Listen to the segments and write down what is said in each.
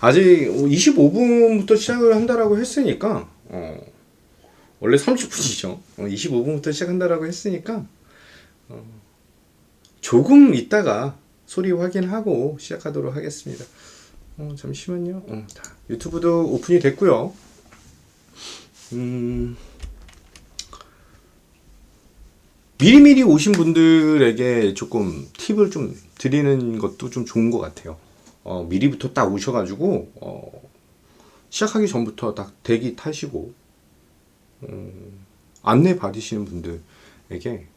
아직 25분부터 시작을 한다라고 했으니까 원래 30분이죠. 25분부터 시작한다라고 했으니까 조금 있다가 소리 확인하고 시작하도록 하겠습니다. 잠시만요. 유튜브도 오픈이 됐고요. 미리미리 오신 분들에게 조금 팁을 좀 드리는 것도 좀 좋은 것 같아요. 미리부터 딱 오셔가지고 시작하기 전부터 딱 대기 타시고 안내 받으시는 분들에게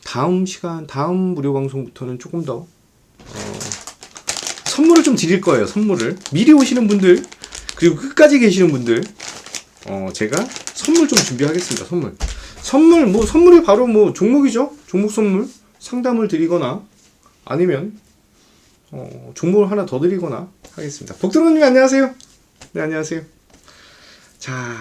다음 무료 방송부터는 조금 더 선물을 좀 드릴 거예요. 선물을 미리 오시는 분들 그리고 끝까지 계시는 분들 제가 선물 좀 준비하겠습니다. 선물이 바로 종목이죠. 종목 선물 상담을 드리거나 아니면 종목을 하나 더 드리거나 하겠습니다. 복드로님 안녕하세요. 네, 안녕하세요. 자,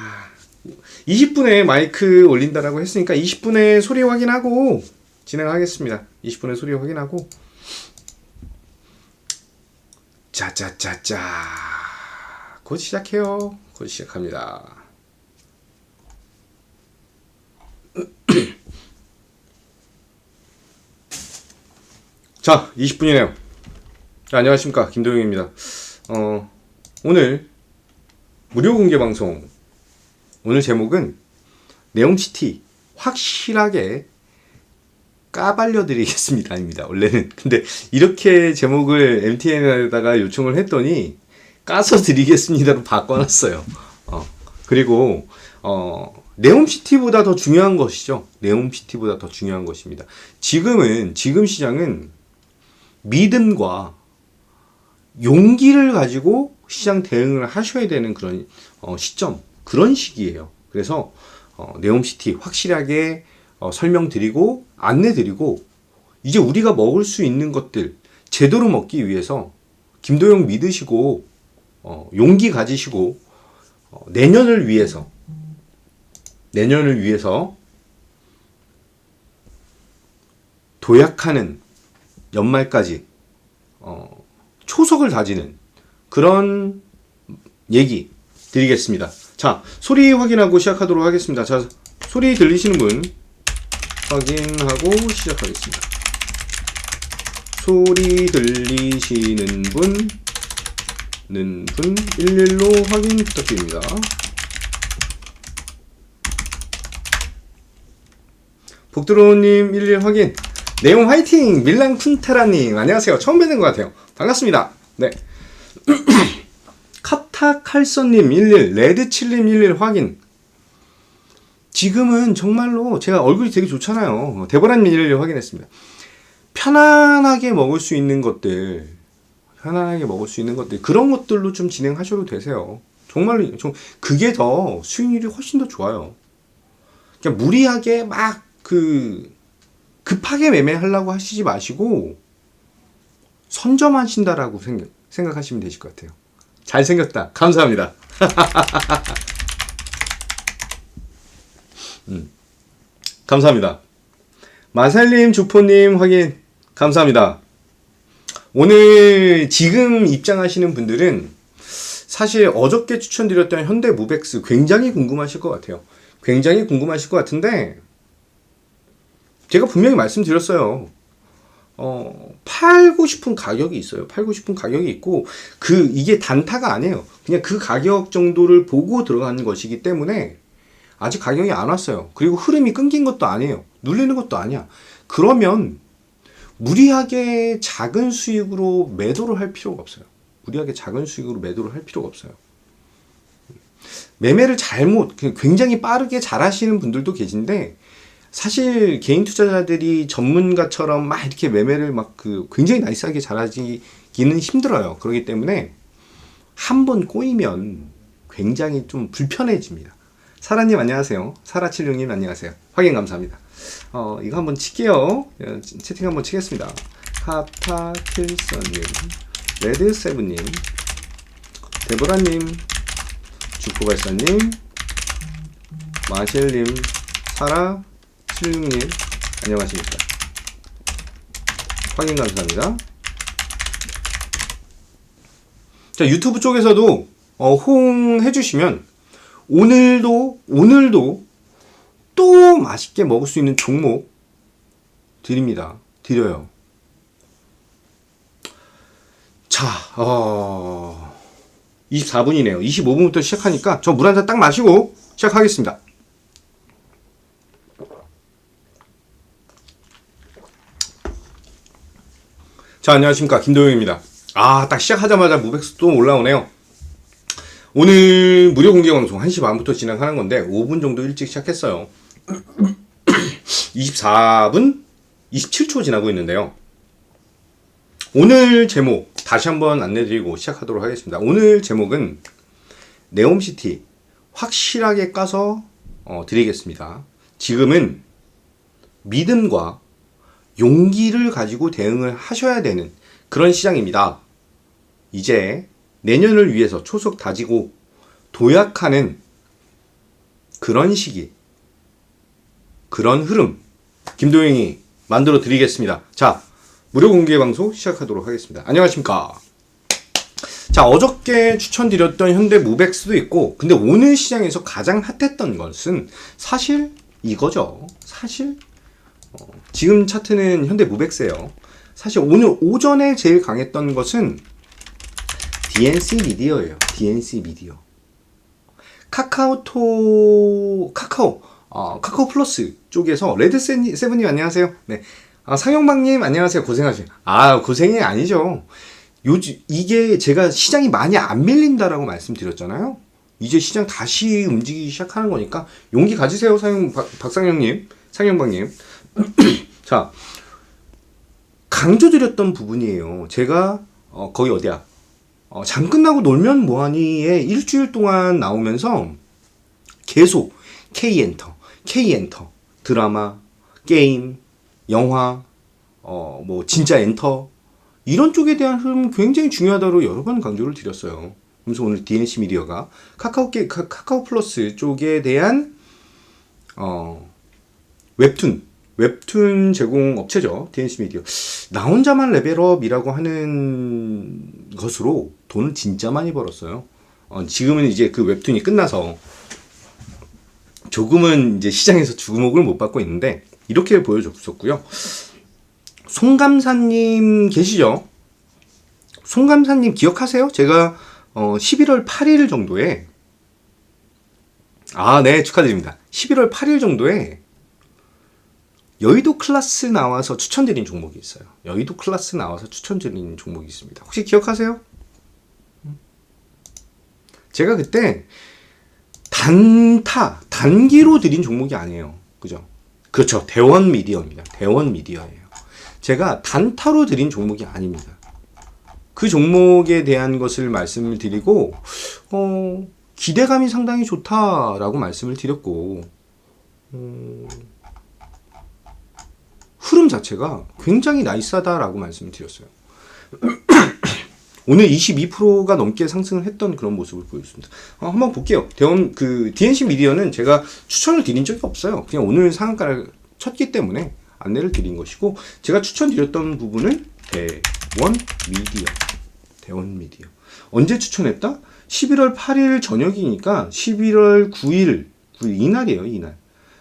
20분에 마이크 올린다라고 했으니까 20분에 소리 확인하고 진행하겠습니다. 20분에 소리 확인하고 짜짜짜짜 곧 시작해요. 곧 시작합니다. 자, 20분이네요. 자, 안녕하십니까, 김도영입니다. 오늘 무료 공개 방송 오늘 제목은 네옴시티 확실하게 까발려 드리겠습니다 아닙니다. 원래는 근데 이렇게 제목을 MTN에다가 요청을 했더니 까서 드리겠습니다로 바꿔놨어요. 그리고 네옴시티보다 더 중요한 것이죠. 네옴시티보다 더 중요한 것입니다. 지금 시장은 믿음과 용기를 가지고 시장 대응을 하셔야 되는 그런 시점, 그런 시기예요. 그래서 네옴시티 확실하게 설명드리고 안내드리고 이제 우리가 먹을 수 있는 것들 제대로 먹기 위해서 김도영 믿으시고 용기 가지시고 내년을 위해서 도약하는 연말까지 초석을 다지는 그런 얘기 드리겠습니다. 자, 소리 확인하고 시작하도록 하겠습니다. 자, 소리 들리시는 분 확인하고 시작하겠습니다. 소리 들리시는 분은 11로 확인 부탁드립니다. 복드로님 11 확인. 네옴 화이팅! 밀란 쿤테라님 안녕하세요. 처음 뵙는 것 같아요. 반갑습니다. 네. 카타칼선님 11 레드칠님 11 확인. 지금은 정말로 제가 얼굴이 되게 좋잖아요. 데보라님 11 확인했습니다. 편안하게 먹을 수 있는 것들 그런 것들로 좀 진행하셔도 되세요. 정말로 그게 더 수익률이 훨씬 더 좋아요. 그냥 무리하게 막 급하게 매매하려고 하시지 마시고 선점하신다라고 생각하시면 되실 것 같아요. 잘생겼다. 감사합니다. 감사합니다. 마살님, 주포님 확인 감사합니다. 오늘 지금 입장하시는 분들은 사실 어저께 추천드렸던 현대무벡스 굉장히 궁금하실 것 같아요. 굉장히 궁금하실 것 같은데 제가 분명히 말씀드렸어요. 팔고 싶은 가격이 있어요. 팔고 싶은 가격이 있고 이게 단타가 아니에요. 그냥 그 가격 정도를 보고 들어가는 것이기 때문에 아직 가격이 안 왔어요. 그리고 흐름이 끊긴 것도 아니에요. 눌리는 것도 아니야. 그러면 무리하게 작은 수익으로 매도를 할 필요가 없어요. 매매를 굉장히 빠르게 잘 하시는 분들도 계신데 사실 개인 투자자들이 전문가처럼 막 이렇게 매매를 굉장히 나이스하게 잘하기는 힘들어요. 그렇기 때문에 한번 꼬이면 굉장히 좀 불편해집니다. 사라님 안녕하세요. 사라76님 안녕하세요. 확인 감사합니다. 이거 한번 칠게요. 채팅 한번 치겠습니다. 카타킬선님, 레드세븐님, 데보라님, 주포발사님, 마실님, 사라76님 안녕하십니까. 확인 감사합니다. 자, 유튜브 쪽에서도 호응해 주시면 오늘도 또 맛있게 먹을 수 있는 종목 드려요. 자, 24분이네요. 25분부터 시작하니까 저 물 한 잔 딱 마시고 시작하겠습니다. 자, 안녕하십니까, 김도영입니다. 딱 시작하자마자 무백수 또 올라오네요. 오늘 무료 공개 방송 1시 반부터 진행하는 건데 5분 정도 일찍 시작했어요. 24분 27초 지나고 있는데요. 오늘 제목 다시 한번 안내드리고 시작하도록 하겠습니다. 오늘 제목은 네옴시티 확실하게 까서 드리겠습니다. 지금은 믿음과 용기를 가지고 대응을 하셔야 되는 그런 시장입니다. 이제 내년을 위해서 초석 다지고 도약하는 그런 시기, 그런 흐름, 김도영이 만들어 드리겠습니다. 자, 무료 공개 방송 시작하도록 하겠습니다. 안녕하십니까. 자, 어저께 추천드렸던 현대 무백스도 있고, 근데 오늘 시장에서 가장 핫했던 것은 사실 이거죠. 사실 지금 차트는 현대 무백스예요. 사실 오늘 오전에 제일 강했던 것은 DNC 미디어예요. DNC 미디어. 카카오 플러스 쪽에서 레드세븐님 안녕하세요. 네. 상영방님 안녕하세요. 고생하세요. 고생이 아니죠. 이게 제가 시장이 많이 안 밀린다라고 말씀드렸잖아요. 이제 시장 다시 움직이기 시작하는 거니까 용기 가지세요. 박상영님, 상영방님. 자, 강조드렸던 부분이에요. 제가 거기 어디야? 장 끝나고 놀면 뭐하니에 일주일 동안 나오면서 계속 K엔터 드라마, 게임, 영화, 진짜 엔터 이런 쪽에 대한 흐름 굉장히 중요하다고 여러 번 강조를 드렸어요. 그래서 오늘 DNC 미디어가 카카오 플러스 쪽에 대한 웹툰 제공 업체죠. DNC 미디어. 나 혼자만 레벨업이라고 하는 것으로 돈을 진짜 많이 벌었어요. 지금은 이제 그 웹툰이 끝나서 조금은 이제 시장에서 주목을 못 받고 있는데 이렇게 보여줬었고요. 송감사님 계시죠? 송감사님 기억하세요? 제가 11월 8일 정도에 네, 축하드립니다. 11월 8일 정도에 여의도 클래스 나와서 추천드린 종목이 있어요. 여의도 클래스 나와서 추천드린 종목이 있습니다. 혹시 기억하세요? 제가 그때 단기로 드린 종목이 아니에요. 그죠? 그렇죠. 대원 미디어입니다. 대원 미디어예요. 제가 단타로 드린 종목이 아닙니다. 그 종목에 대한 것을 말씀을 드리고, 기대감이 상당히 좋다라고 말씀을 드렸고, 흐름 자체가 굉장히 나이스하다라고 말씀을 드렸어요. 오늘 22%가 넘게 상승을 했던 그런 모습을 보여줬습니다. 한번 볼게요. DNC 미디어는 제가 추천을 드린 적이 없어요. 그냥 오늘 상한가를 쳤기 때문에 안내를 드린 것이고, 제가 추천드렸던 부분은 대원 미디어. 언제 추천했다? 11월 8일 저녁이니까 11월 9일 이날이에요, 이날.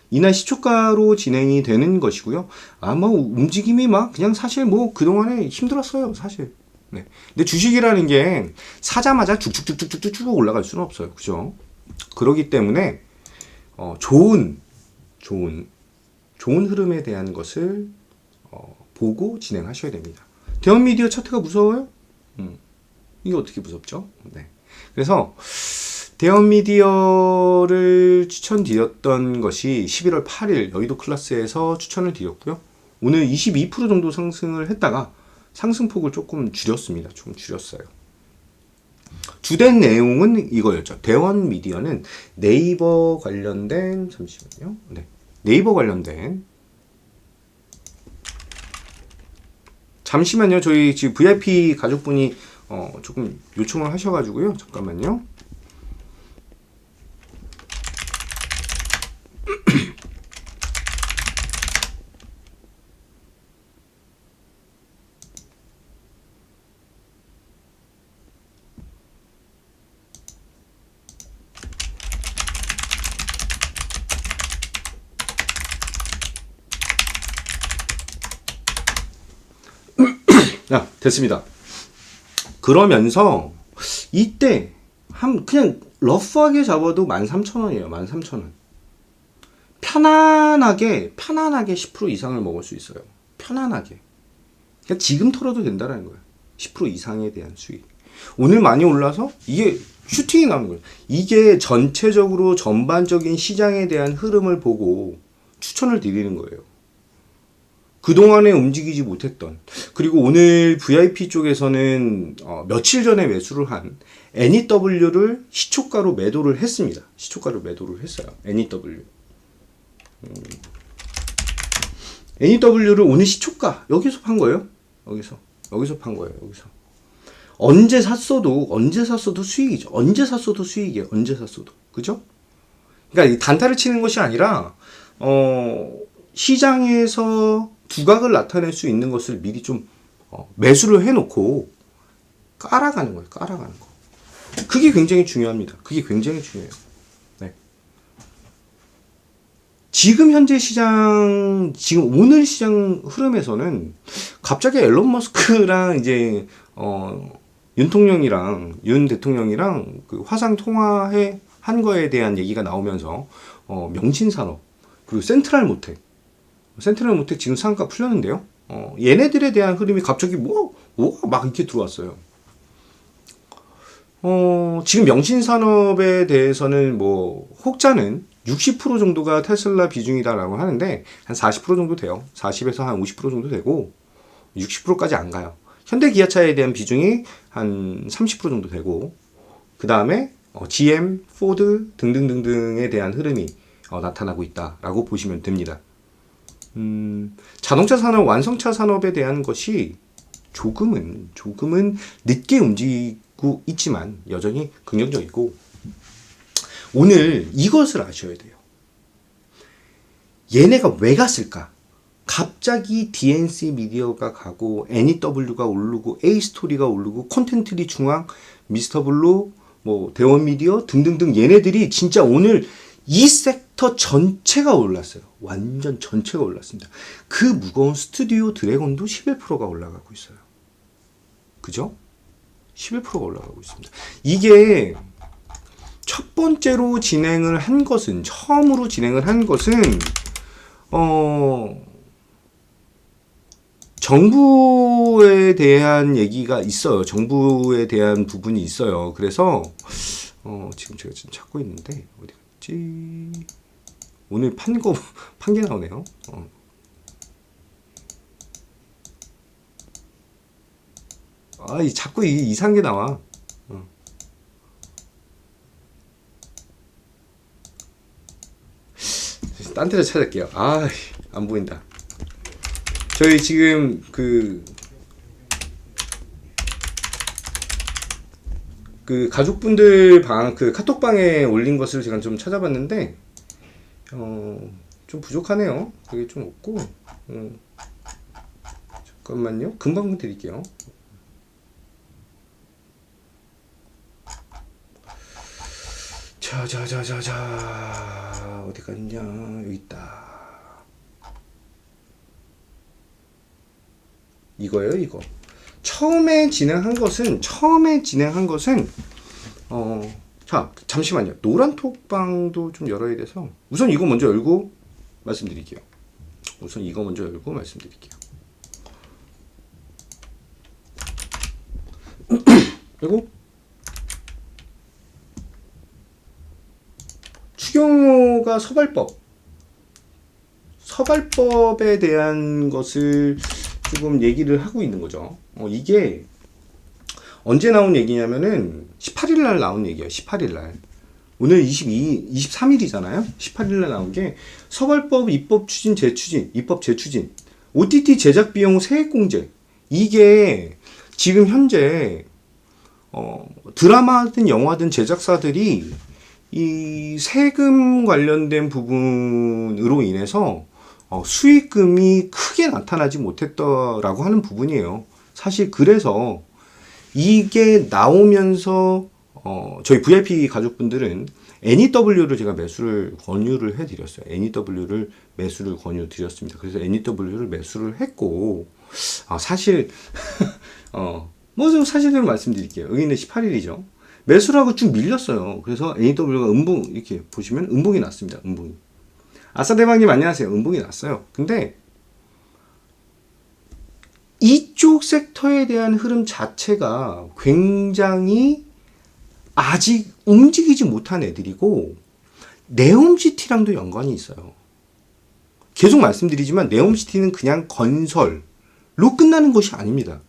이날 시초가로 진행이 되는 것이고요. 움직임이 그냥 사실 그동안에 힘들었어요, 사실. 네. 근데 주식이라는 게 사자마자 쭉쭉쭉쭉쭉 올라갈 수는 없어요. 그죠? 그렇기 때문에, 좋은 흐름에 대한 것을, 보고 진행하셔야 됩니다. 대원 미디어 차트가 무서워요? 이게 어떻게 무섭죠? 네. 그래서, 대원 미디어를 추천드렸던 것이 11월 8일 여의도 클래스에서 추천을 드렸고요. 오늘 22% 정도 상승을 했다가 상승폭을 조금 줄였습니다. 좀 줄였어요. 주된 내용은 이거였죠. 대원 미디어는 네이버 관련된, 잠시만요. 네. 네이버 관련된, 잠시만요. 저희 지금 VIP 가족분이 조금 요청을 하셔가지고요. 잠깐만요. 됐습니다. 그러면서 이때 그냥 러프하게 잡아도 13,000원이에요. 13,000원. 편안하게 10% 이상을 먹을 수 있어요. 편안하게. 그러니까 지금 털어도 된다는 거예요. 10% 이상에 대한 수익. 오늘 많이 올라서 이게 슈팅이 나오는 거예요. 이게 전체적으로 전반적인 시장에 대한 흐름을 보고 추천을 드리는 거예요. 그동안에 움직이지 못했던, 그리고 오늘 VIP 쪽에서는 며칠 전에 매수를 한 NEW를 시초가로 매도를 했습니다. 시초가로 매도를 했어요. NEW. NEW를 오늘 시초가 여기서 판 거예요. 여기서 판 거예요. 여기서. 언제 샀어도 수익이죠. 언제 샀어도 수익이에요. 언제 샀어도. 그죠? 그러니까 단타를 치는 것이 아니라 시장에서 두각을 나타낼 수 있는 것을 미리 좀 매수를 해놓고 깔아가는 거예요. 깔아가는 거. 그게 굉장히 중요합니다. 그게 굉장히 중요해요. 네. 지금 현재 시장, 지금 오늘 시장 흐름에서는 갑자기 앨런 머스크랑 이제 윤 대통령이랑 그 화상 통화해 한 거에 대한 얘기가 나오면서 명신산업 그리고 센트럴모텍 지금 상한가 풀렸는데요. 얘네들에 대한 흐름이 갑자기 막 이렇게 들어왔어요. 지금 명신산업에 대해서는 혹자는 60% 정도가 테슬라 비중이다라고 하는데 한 40% 정도 돼요. 40에서 한 50% 정도 되고 60%까지 안 가요. 현대기아차에 대한 비중이 한 30% 정도 되고 그 다음에 GM, 포드 등등등등에 대한 흐름이 나타나고 있다라고 보시면 됩니다. 자동차 산업, 완성차 산업에 대한 것이 조금은 늦게 움직이고 있지만 여전히 긍정적이고, 오늘 이것을 아셔야 돼요. 얘네가 왜 갔을까? 갑자기 DNC 미디어가 가고 NEW가 오르고 A스토리가 오르고 콘텐트리 중앙, 미스터블루, 대원 미디어 등등등 얘네들이 진짜 오늘 이 섹터 전체가 올랐어요. 완전 전체가 올랐습니다. 그 무거운 스튜디오 드래곤도 11%가 올라가고 있어요. 그죠? 11%가 올라가고 있습니다. 이게 첫 번째로 진행을 한 것은, 처음으로 진행을 한 것은 정부에 대한 얘기가 있어요. 정부에 대한 부분이 있어요. 그래서 지금 제가 지금 찾고 있는데 어디 갔지? 오늘 판 게 나오네요. 자꾸 이상한 게 나와. 딴 데서 찾을게요. 안 보인다. 저희 지금 그 가족분들 그 카톡방에 올린 것을 제가 좀 찾아봤는데 좀 부족하네요. 그게 좀 없고, 잠깐만요. 금방 드릴게요. 자 어디 갔냐? 여기 있다. 이거예요, 이거. 처음에 진행한 것은 자, 잠시만요. 노란 톡방도 좀 열어야 돼서 우선 이거 먼저 열고 말씀드릴게요. 그리고 추경호가 서발법에 대한 것을 조금 얘기를 하고 있는 거죠. 이게 언제 나온 얘기냐면은 18일 날 나온 얘기예요. 18일 날. 오늘 23일이잖아요. 18일 날 나온 게 서발법 입법 재추진, OTT 제작 비용 세액공제. 이게 지금 현재 드라마든 영화든 제작사들이 이 세금 관련된 부분으로 인해서 수익금이 크게 나타나지 못했다라고 하는 부분이에요. 사실 그래서 이게 나오면서 저희 VIP 가족분들은 NEW를 제가 매수를 권유를 해드렸어요. NEW를 매수를 권유드렸습니다. 그래서 NEW를 매수를 했고, 사실 뭐 좀 사실대로 말씀드릴게요. 여기는 18일이죠. 매수라고 쭉 밀렸어요. 그래서 AW가 음봉 이렇게 보시면 음봉이 났습니다. 음봉이. 아싸대방님 안녕하세요. 음봉이 났어요. 근데 이쪽 섹터에 대한 흐름 자체가 굉장히 아직 움직이지 못한 애들이고 네옴시티랑도 연관이 있어요. 계속 말씀드리지만 네옴시티는 그냥 건설로 끝나는 것이 아닙니다.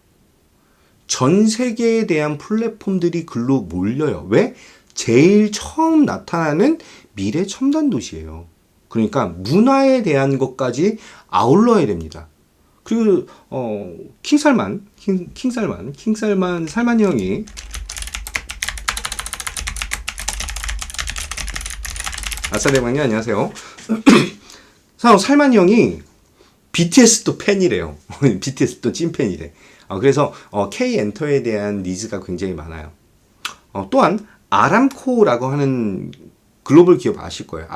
전 세계에 대한 플랫폼들이 글로 몰려요. 왜? 제일 처음 나타나는 미래 첨단 도시예요. 그러니까 문화에 대한 것까지 아울러야 됩니다. 그리고 킹살만 형이 아싸대방님 안녕하세요. 살만 형이 BTS도 팬이래요. BTS도 찐팬이래. 그래서 K-엔터에 대한 니즈가 굉장히 많아요. 또한 아람코라고 하는 글로벌 기업 아실 거예요.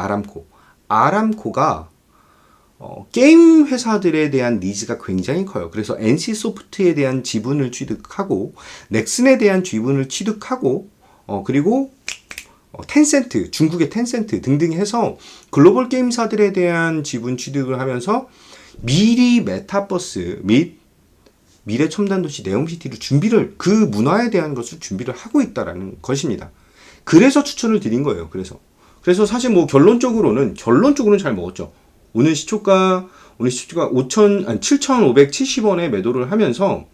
아람코가 게임 회사들에 대한 니즈가 굉장히 커요. 그래서 NC소프트에 대한 지분을 취득하고 넥슨에 대한 지분을 취득하고 그리고 텐센트, 중국의 텐센트 등등 해서 글로벌 게임사들에 대한 지분 취득을 하면서 미리 메타버스 및 미래 첨단 도시 네옴시티를 그 문화에 대한 것을 준비를 하고 있다라는 것입니다. 그래서 추천을 드린 거예요. 그래서 사실 뭐 결론적으로는 잘 먹었죠. 오늘 시초가 7,570원에 매도를 하면서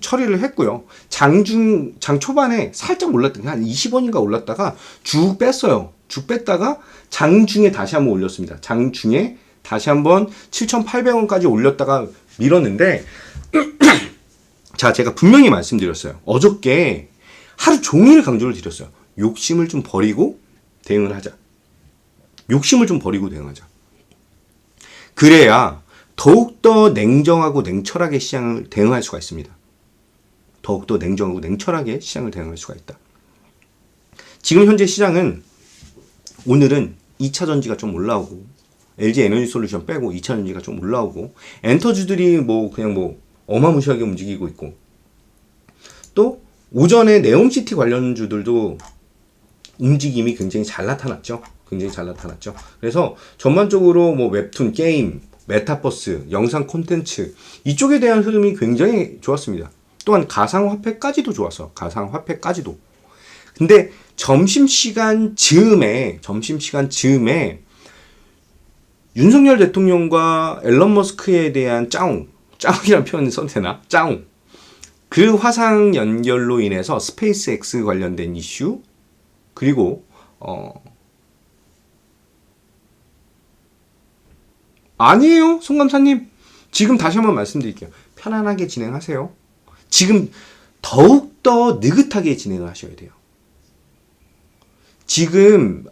처리를 했고요. 장 초반에 살짝 올랐다가 한 20원인가 올랐다가 쭉 뺐어요. 쭉 뺐다가 장 중에 다시 한번 올렸습니다. 장 중에 다시 한번 7,800원까지 올렸다가 밀었는데 자, 제가 분명히 말씀드렸어요. 어저께 하루 종일 강조를 드렸어요. 욕심을 좀 버리고 대응을 하자. 그래야 더욱더 냉정하고 냉철하게 시장을 대응할 수가 있습니다. 지금 현재 시장은 오늘은 2차 전지가 좀 올라오고 LG 에너지솔루션 빼고 2차 전지가 좀 올라오고 엔터주들이 그냥 어마무시하게 움직이고 있고 또 오전에 네옴시티 관련주들도 움직임이 굉장히 잘 나타났죠. 그래서 전반적으로 웹툰, 게임, 메타버스, 영상 콘텐츠 이쪽에 대한 흐름이 굉장히 좋았습니다. 또한 가상화폐까지도 좋았어. 근데 점심시간 즈음에 윤석열 대통령과 앨런 머스크에 대한 짜웅이라는 표현을 써도 되나? 그 화상 연결로 인해서 스페이스X 관련된 이슈 그리고 아니에요, 송감사님. 지금 다시 한번 말씀드릴게요. 편안하게 진행하세요. 지금 더욱더 느긋하게 진행을 하셔야 돼요. 지금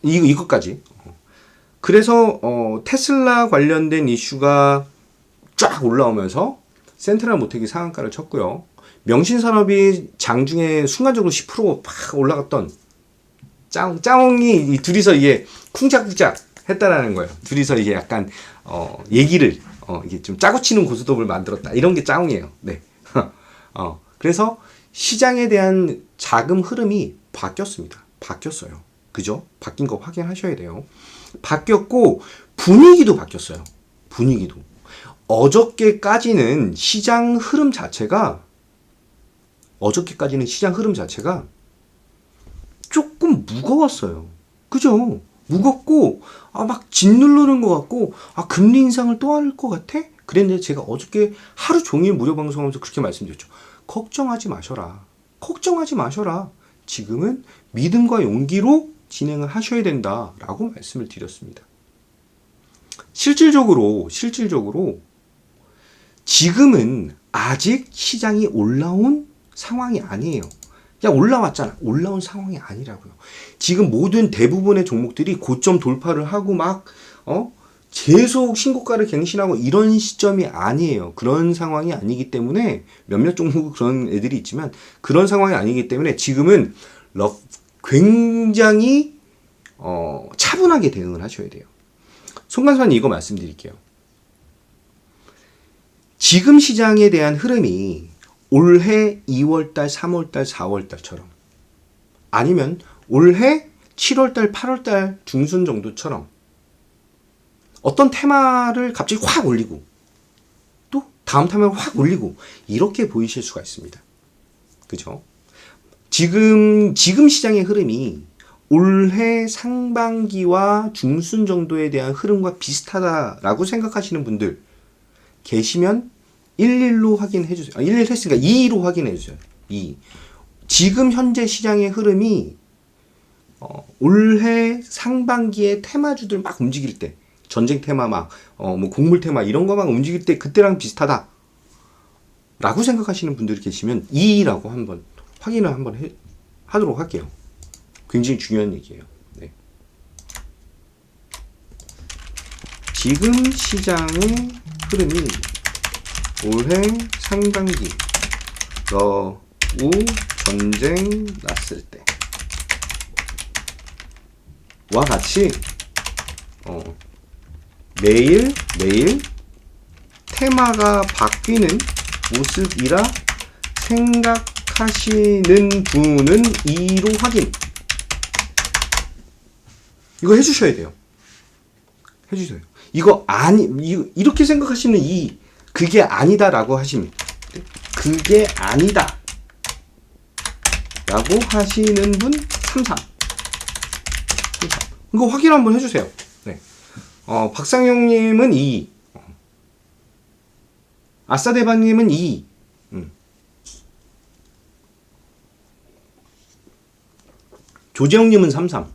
이것까지. 그래서 테슬라 관련된 이슈가 쫙 올라오면서 센트럴 모텍이 상한가를 쳤고요. 명신산업이 장중에 순간적으로 10% 팍 올라갔던 짜옹이 둘이서 이게 쿵짝쿵짝 했다라는 거예요. 둘이서 이게 약간 얘기를 이게 좀 짜고 치는 고스톱을 만들었다. 이런 게 짜옹이에요. 네. 그래서 시장에 대한 자금 흐름이 바뀌었어요. 그죠? 바뀐 거 확인하셔야 돼요. 바뀌었고 분위기도 바뀌었어요. 어저께까지는 시장 흐름 자체가 조금 무거웠어요. 그죠? 무겁고 막 짓누르는 것 같고 금리 인상을 또 할 것 같아? 그랬는데 제가 어저께 하루 종일 무료 방송하면서 그렇게 말씀드렸죠. 걱정하지 마셔라. 지금은 믿음과 용기로 진행을 하셔야 된다라고 말씀을 드렸습니다. 실질적으로 지금은 아직 시장이 올라온 상황이 아니에요. 그냥 올라왔잖아. 올라온 상황이 아니라고요. 지금 모든 대부분의 종목들이 고점 돌파를 하고 막 계속 신고가를 갱신하고 이런 시점이 아니에요. 그런 상황이 아니기 때문에 몇몇 종목 그런 애들이 있지만 그런 상황이 아니기 때문에 지금은 굉장히 차분하게 대응을 하셔야 돼요. 송강사님 이거 말씀드릴게요. 지금 시장에 대한 흐름이 올해 2월달, 3월달, 4월달처럼 아니면 올해 7월달, 8월달 중순 정도처럼 어떤 테마를 갑자기 확 올리고 또 다음 테마를 확 올리고 이렇게 보이실 수가 있습니다. 그죠? 지금 시장의 흐름이 올해 상반기와 중순 정도에 대한 흐름과 비슷하다라고 생각하시는 분들 계시면 11로 확인해 주세요. 11 했으니까 22로 확인해 주세요. 2. 지금 현재 시장의 흐름이 올해 상반기에 테마주들 막 움직일 때 전쟁 테마 뭐 곡물 테마 이런 거 막 움직일 때 그때랑 비슷하다 라고 생각하시는 분들이 계시면 2라고 한번 확인을 한번 하도록 할게요. 굉장히 중요한 얘기예요. 네. 지금 시장의 흐름이 올해 상반기 러우 전쟁 났을 때와 같이 매일 테마가 바뀌는 모습이라 생각하시는 분은 2로 확인. 이거 해주셔야 돼요. 해주세요. 이렇게 생각하시는 그게 아니다라고 하시면, 그게 아니다 라고 하시는 분 33. 이거 확인 한번 해주세요. 네. 박상용님은 2. 아싸대바님은 2. 조재영님은 33.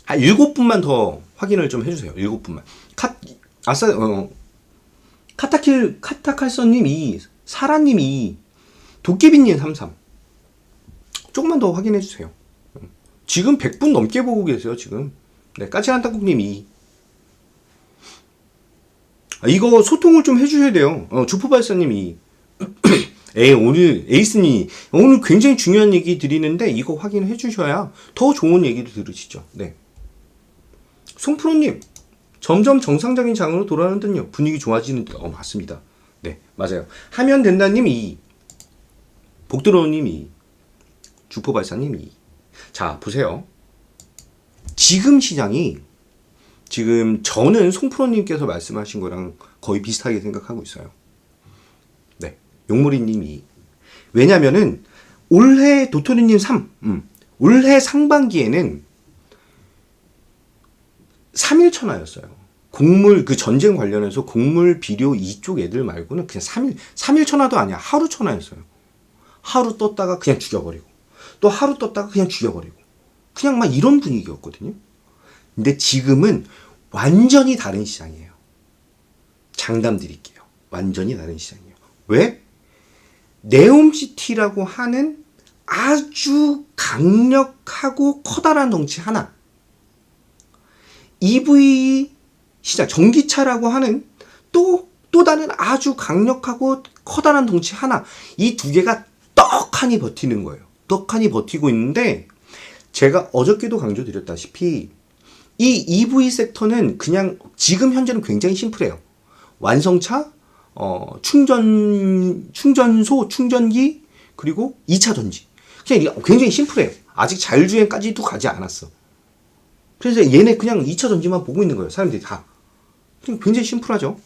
7분만 더 확인을 좀 해주세요. 7분만. 카타칼서님 2. 사라님 2. 도깨비님 33. 조금만 더 확인해주세요. 지금 100분 넘게 보고 계세요, 지금. 네, 까칠한 땅콩님 2. 이거 소통을 좀 해주셔야 돼요. 주포발사님 2. 오늘 에이스님 오늘 굉장히 중요한 얘기 드리는데 이거 확인해 주셔야 더 좋은 얘기를 들으시죠. 네. 송프로님 점점 정상적인 장으로 돌아가는 듯요. 분위기 좋아지는 듯. 맞습니다. 네, 맞아요. 하면 된다님 2. 복들어님 2. 주포발사님 2. 자, 보세요. 지금 시장이 지금 저는 송프로님께서 말씀하신 거랑 거의 비슷하게 생각하고 있어요. 네. 용모리님 2. 왜냐면은 올해 도토리님 3. 올해 상반기에는 3일 천하였어요. 곡물 그 전쟁 관련해서 곡물 비료 이쪽 애들 말고는 그냥 3일 천하도 아니야. 하루 천하였어요. 하루 떴다가 그냥 죽여버리고 또 하루 떴다가 그냥 죽여버리고 그냥 막 이런 분위기였거든요. 근데 지금은 완전히 다른 시장이에요. 장담 드릴게요. 완전히 다른 시장이에요. 왜? 네옴시티라고 하는 아주 강력하고 커다란 덩치 하나, EV 시장, 전기차라고 하는 또 다른 아주 강력하고 커다란 덩치 하나, 이 두 개가 떡하니 버티는 거예요. 떡하니 버티고 있는데 제가 어저께도 강조드렸다시피 이 EV 섹터는 그냥 지금 현재는 굉장히 심플해요. 완성차, 충전소, 충전기, 그리고 2차 전지. 그냥 굉장히 심플해요. 아직 자율주행까지도 가지 않았어. 그래서 얘네 그냥 2차 전지만 보고 있는 거예요. 사람들이 다. 굉장히 심플하죠.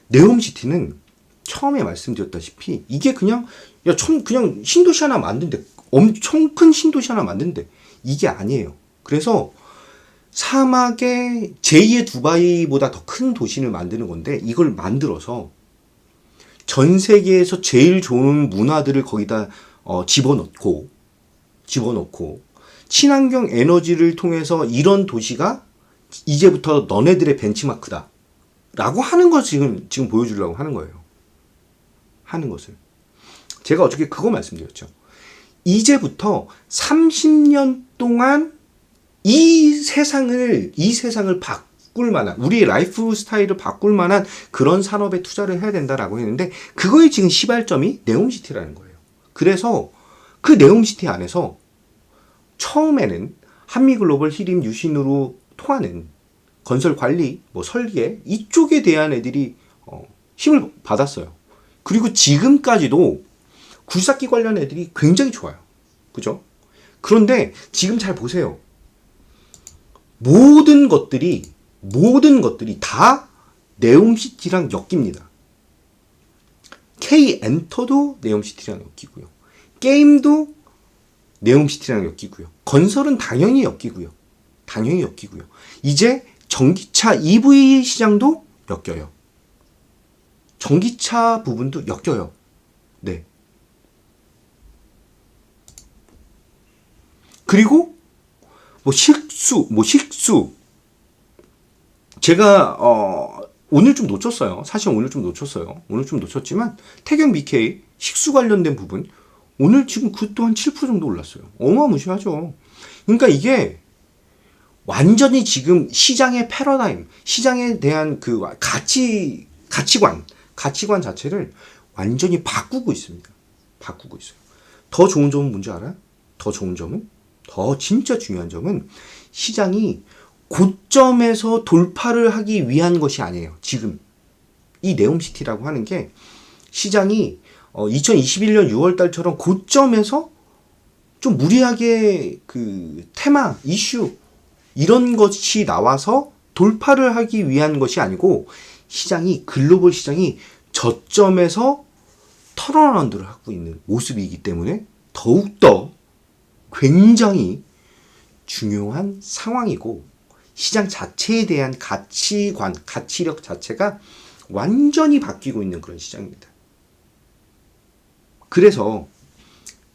네옴시티는 처음에 말씀드렸다시피 이게 그냥 그냥 신도시 하나 만든데 엄청 큰 신도시 하나 만든데 이게 아니에요. 그래서 사막의 제2의 두바이보다 더 큰 도시를 만드는 건데 이걸 만들어서 전 세계에서 제일 좋은 문화들을 거기다 집어넣고 친환경 에너지를 통해서 이런 도시가 이제부터 너네들의 벤치마크다 라고 하는 걸 지금 보여주려고 하는 거예요. 하는 것을. 제가 어저께 그거 말씀드렸죠. 이제부터 30년 동안 이 세상을 바꿀 만한, 우리의 라이프 스타일을 바꿀 만한 그런 산업에 투자를 해야 된다라고 했는데, 그거의 지금 시발점이 네옴시티라는 거예요. 그래서 그 네옴시티 안에서 처음에는 한미글로벌 히림 유신으로 통하는 건설 관리, 설계, 이쪽에 대한 애들이 힘을 받았어요. 그리고 지금까지도 굴삭기 관련 애들이 굉장히 좋아요. 그죠? 그런데 지금 잘 보세요. 모든 것들이 다 네옴시티랑 엮입니다. K-엔터도 네옴시티랑 엮이고요. 게임도 네옴시티랑 엮이고요. 건설은 당연히 엮이고요. 이제 전기차 EV 시장도 엮여요. 전기차 부분도 엮여요. 네. 그리고 식수. 제가 오늘 좀 놓쳤어요. 사실 오늘 좀 놓쳤지만 태경 BK 식수 관련된 부분 오늘 지금 그것도 한 7% 정도 올랐어요. 어마무시하죠. 그러니까 이게 완전히 지금 시장의 패러다임, 시장에 대한 그 가치관 자체를 완전히 바꾸고 있습니다. 더 좋은 점은 뭔지 알아요? 더 진짜 중요한 점은 시장이 고점에서 돌파를 하기 위한 것이 아니에요. 지금 이 네옴시티라고 하는 게 시장이 2021년 6월 달처럼 고점에서 좀 무리하게 그 테마, 이슈 이런 것이 나와서 돌파를 하기 위한 것이 아니고 글로벌 시장이 저점에서 턴어라운드를 하고 있는 모습이기 때문에 더욱더 굉장히 중요한 상황이고 시장 자체에 대한 가치력 자체가 완전히 바뀌고 있는 그런 시장입니다. 그래서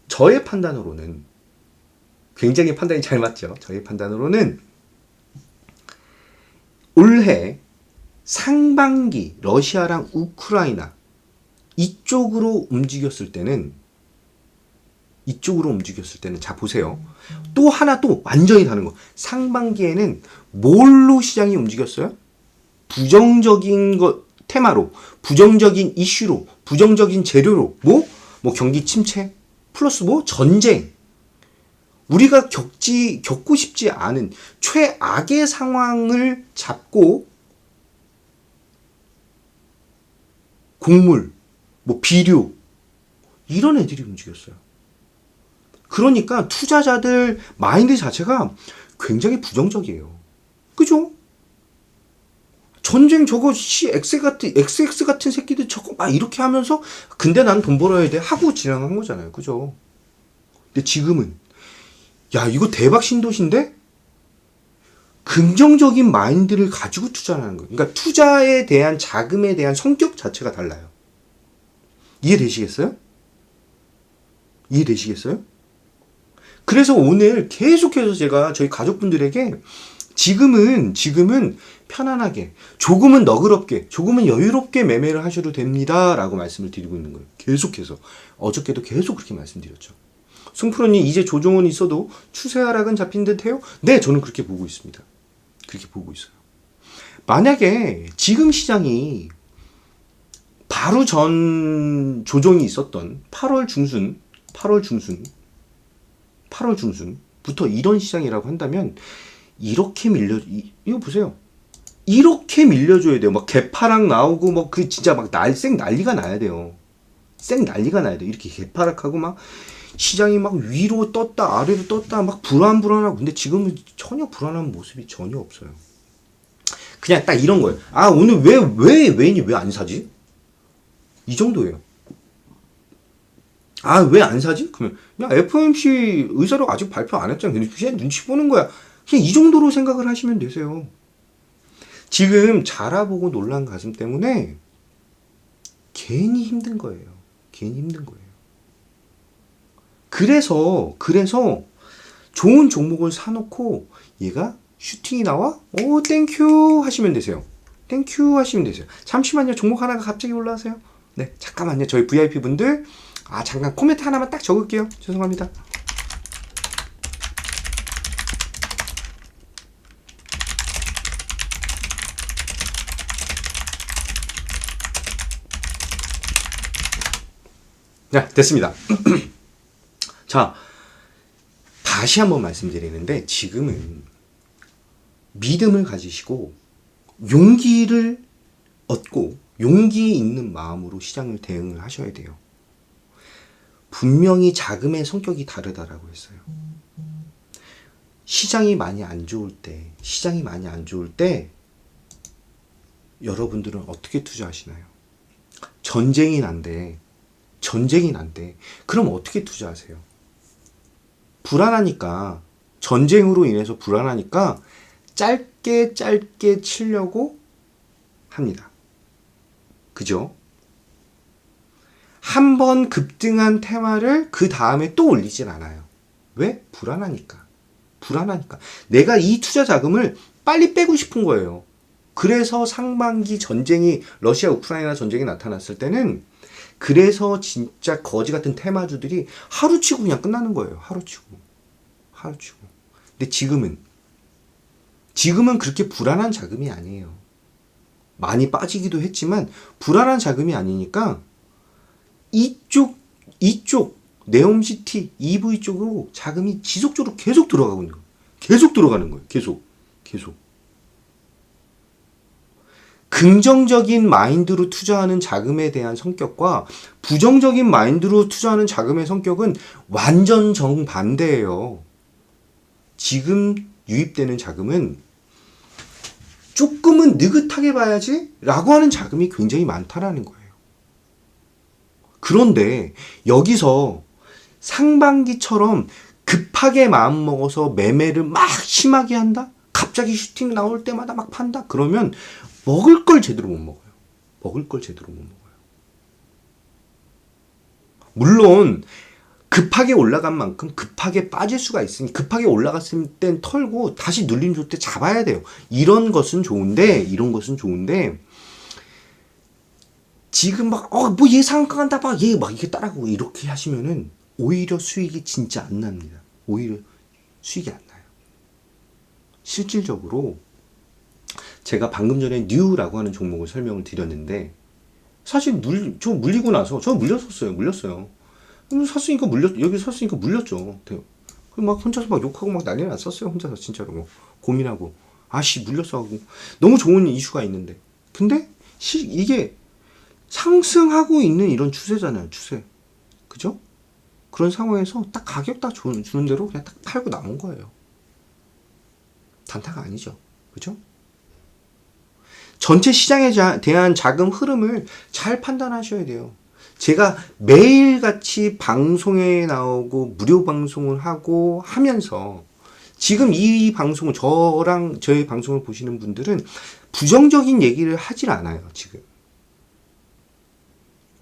저의 판단으로는 굉장히 판단이 잘 맞죠. 저의 판단으로는 올해 상반기 러시아랑 우크라이나 이쪽으로 움직였을 때는 자 보세요. 또 완전히 다른 거. 상반기에는 뭘로 시장이 움직였어요? 부정적인 테마로, 부정적인 이슈로, 부정적인 재료로, 경기 침체, 플러스 전쟁. 우리가 겪고 싶지 않은 최악의 상황을 잡고 곡물, 비료 이런 애들이 움직였어요. 그러니까 투자자들 마인드 자체가 굉장히 부정적이에요. 그죠? 전쟁 저거 XX 같은 새끼들 저거 막 이렇게 하면서 근데 난 돈 벌어야 돼 하고 진행한 거잖아요. 그죠? 근데 지금은 야 이거 대박 신도시인데? 긍정적인 마인드를 가지고 투자를 하는 거예요. 그러니까 투자에 대한 자금에 대한 성격 자체가 달라요. 이해되시겠어요? 그래서 오늘 계속해서 제가 저희 가족분들에게 지금은 편안하게, 조금은 너그럽게, 조금은 여유롭게 매매를 하셔도 됩니다. 라고 말씀을 드리고 있는 거예요. 계속해서. 어저께도 계속 그렇게 말씀드렸죠. 승프로님, 이제 조정은 있어도 추세 하락은 잡힌 듯 해요? 네, 저는 그렇게 보고 있습니다. 그렇게 보고 있어요. 만약에 지금 시장이 바로 전 조정이 있었던 8월 중순부터 이런 시장이라고 한다면 이렇게 이거 보세요. 이렇게 밀려줘야 돼요. 막 개파락 나오고 진짜 난리가 나야 돼요. 이렇게 개파락하고 시장이 위로 떴다 아래로 떴다 불안하고 근데 지금은 전혀 불안한 모습이 전혀 없어요. 그냥 딱 이런 거예요. 아 오늘 왜 안 사지? 이 정도예요. 아 왜 안 사지? 그러면 야 FOMC 의사록 아직 발표 안 했잖아. 그냥 눈치 보는 거야. 그냥 이 정도로 생각을 하시면 되세요. 지금 자라보고 놀란 가슴 때문에 괜히 힘든 거예요. 그래서 좋은 종목을 사놓고 얘가 슈팅이 나와? 오 땡큐 하시면 되세요. 잠시만요. 종목 하나가 갑자기 올라가세요. 네 잠깐만요. 저희 VIP 분들 잠깐 코멘트 하나만 딱 적을게요. 죄송합니다. 네, 됐습니다. 자, 다시 한번 말씀드리는데 지금은 믿음을 가지시고 용기를 얻고 용기 있는 마음으로 시장을 대응을 하셔야 돼요. 분명히 자금의 성격이 다르다라고 했어요. 시장이 많이 안 좋을 때 여러분들은 어떻게 투자하시나요? 전쟁이 난대. 그럼 어떻게 투자하세요? 불안하니까, 전쟁으로 인해서 불안하니까 짧게 치려고 합니다. 그죠? 한 번 급등한 테마를 그 다음에 또 올리진 않아요. 왜? 불안하니까. 내가 이 투자 자금을 빨리 빼고 싶은 거예요. 그래서 상반기 전쟁이, 러시아 우크라이나 전쟁이 나타났을 때는 그래서 진짜 거지 같은 테마주들이 하루치고 그냥 끝나는 거예요. 하루치고. 근데 지금은 그렇게 불안한 자금이 아니에요. 많이 빠지기도 했지만 불안한 자금이 아니니까 이쪽 네옴시티 EV 쪽으로 자금이 지속적으로 계속 들어가고 있는 거예요. 계속 들어가는 거예요. 계속. 긍정적인 마인드로 투자하는 자금에 대한 성격과 부정적인 마인드로 투자하는 자금의 성격은 완전 정반대예요. 지금 유입되는 자금은 조금은 느긋하게 봐야지 라고 하는 자금이 굉장히 많다라는 거예요. 그런데 여기서 상반기처럼 급하게 마음먹어서 매매를 막 심하게 한다? 갑자기 슈팅 나올 때마다 막 판다? 그러면 먹을 걸 제대로 못 먹어요. 물론 급하게 올라간 만큼 급하게 빠질 수가 있으니 급하게 올라갔을 땐 털고 다시 눌림 줄 때 잡아야 돼요. 이런 것은 좋은데 지금 막 뭐 얘 상한가 간다 막 얘 막 이렇게 따라가고 이렇게 하시면은 오히려 수익이 진짜 안 납니다. 오히려 수익이 안 나요. 실질적으로 제가 방금 전에 뉴라고 하는 종목을 설명을 드렸는데 사실 저 물리고 나서 저 물렸어요. 샀으니까 여기 샀으니까 물렸죠. 막 혼자서 막 욕하고 막 난리 났었어요. 혼자서 진짜로 뭐 고민하고 물렸어 하고 너무 좋은 이슈가 있는데 근데 이게 상승하고 있는 이런 추세잖아요. 추세. 그죠? 그런 상황에서 딱 가격 딱 주는 대로 그냥 딱 팔고 나온 거예요. 단타가 아니죠. 그죠? 전체 시장에 대한 자금 흐름을 잘 판단하셔야 돼요. 제가 매일같이 방송에 나오고 무료 방송을 하고 하면서 지금 이 방송을 저랑 저희 방송을 보시는 분들은 부정적인 얘기를 하질 않아요. 지금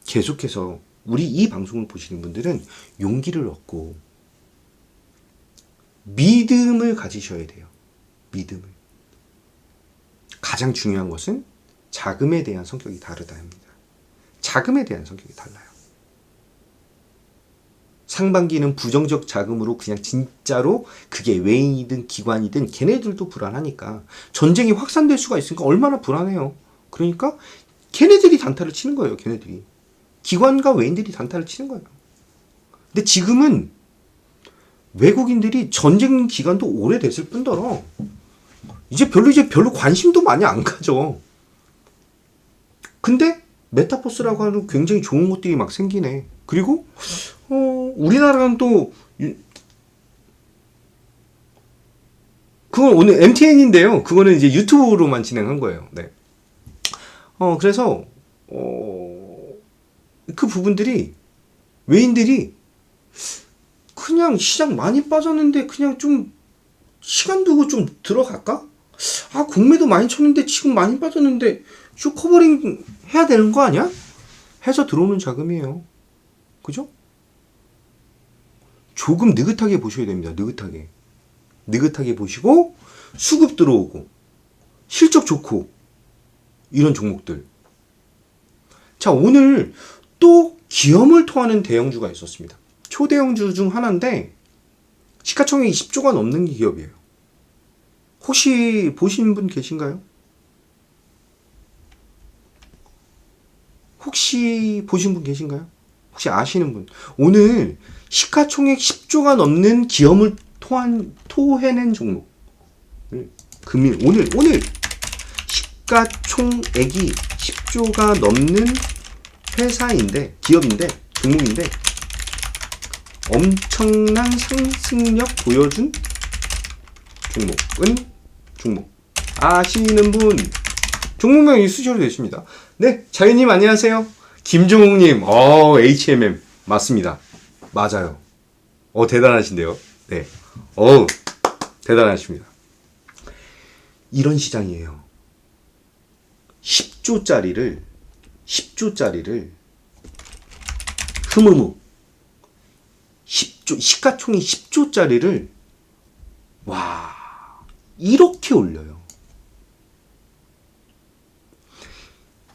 계속해서 우리 이 방송을 보시는 분들은 용기를 얻고 믿음을 가지셔야 돼요. 믿음을. 가장 중요한 것은 자금에 대한 성격이 다르다 합니다. 자금에 대한 성격이 달라요. 상반기는 부정적 자금으로 그냥 진짜로 그게 외인이든 기관이든 걔네들도 불안하니까 전쟁이 확산될 수가 있으니까 얼마나 불안해요. 그러니까 걔네들이 단타를 치는 거예요. 걔네들이. 기관과 외인들이 단타를 치는 거예요. 근데 지금은 외국인들이 전쟁 기간도 오래됐을 뿐더러 이제 별로 관심도 많이 안 가져. 근데 메타버스라고 하는 굉장히 좋은 것들이 막 생기네. 그리고 우리나라는 또 그건 오늘 MTN인데요. 그거는 이제 유튜브로만 진행한 거예요. 네. 그래서 그 부분들이 외인들이 그냥 시장 많이 빠졌는데 그냥 좀 시간 두고 좀 들어갈까? 공매도 많이 쳤는데 지금 많이 빠졌는데 쇼 커버링 해야 되는 거 아니야? 해서 들어오는 자금이에요. 그죠? 조금 느긋하게 보셔야 됩니다. 느긋하게 보시고 수급 들어오고 실적 좋고 이런 종목들. 자, 오늘 또 기염을 토하는 대형주가 있었습니다. 초대형주 중 하나인데 시가총액이 10조가 넘는 기업이에요. 혹시 보신 분 계신가요? 혹시 아시는 분? 오늘 시가총액 10조가 넘는 기염을 토해낸 종목. 오늘 시가총액이 10조가 넘는 회사인데, 기업인데, 종목인데 엄청난 상승력 보여준 종목 아시는 분 종목명 있으셔도 되십니다. 네, 자유님 안녕하세요. 김종욱님, HMM 맞습니다. 맞아요. 대단하신데요. 네, 대단하십니다. 이런 시장이에요. 10조짜리를 흐무무 10조, 시가총이 10조짜리를 와, 이렇게 올려요.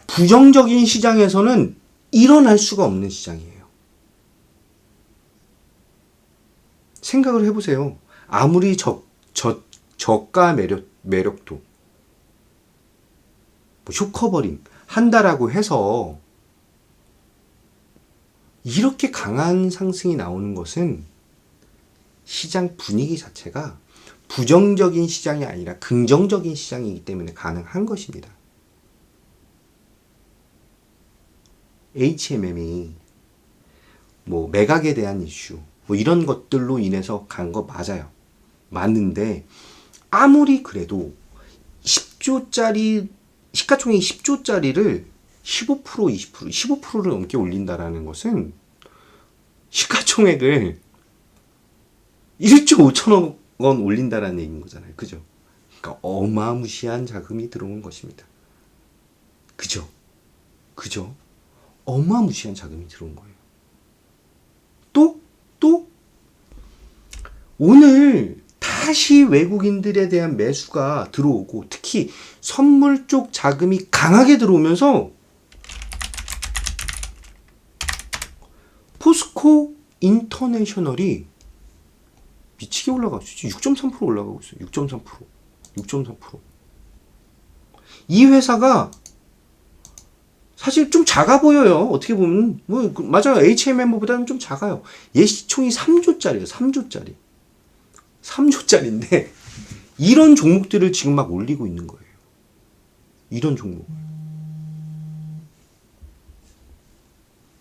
부정적인 시장에서는 일어날 수가 없는 시장이에요. 생각을 해보세요. 아무리 저가 매력도 쇼커버링 한다라고 해서 이렇게 강한 상승이 나오는 것은 시장 분위기 자체가 부정적인 시장이 아니라 긍정적인 시장이기 때문에 가능한 것입니다. HMM이 매각에 대한 이슈 이런 것들로 인해서 간 거 맞아요. 맞는데 아무리 그래도 10조짜리 시가총액 10조짜리를 15% 20% 15%를 넘게 올린다라는 것은 시가총액을 1조 5천억 원 올린다라는 얘기인 거잖아요. 그죠? 그러니까 어마무시한 자금이 들어온 것입니다. 그죠? 어마무시한 자금이 들어온 거예요. 또 오늘 다시 외국인들에 대한 매수가 들어오고 특히 선물 쪽 자금이 강하게 들어오면서 포스코 인터내셔널이 미치게 올라가고 있어요. 6.3% 올라가고 있어요. 6.3%. 이 회사가 사실 좀 작아 보여요. 어떻게 보면 맞아요. HMM보다는 좀 작아요. 얘 시총이 3조짜리예요. 3조짜리인데 이런 종목들을 지금 막 올리고 있는 거예요. 이런 종목.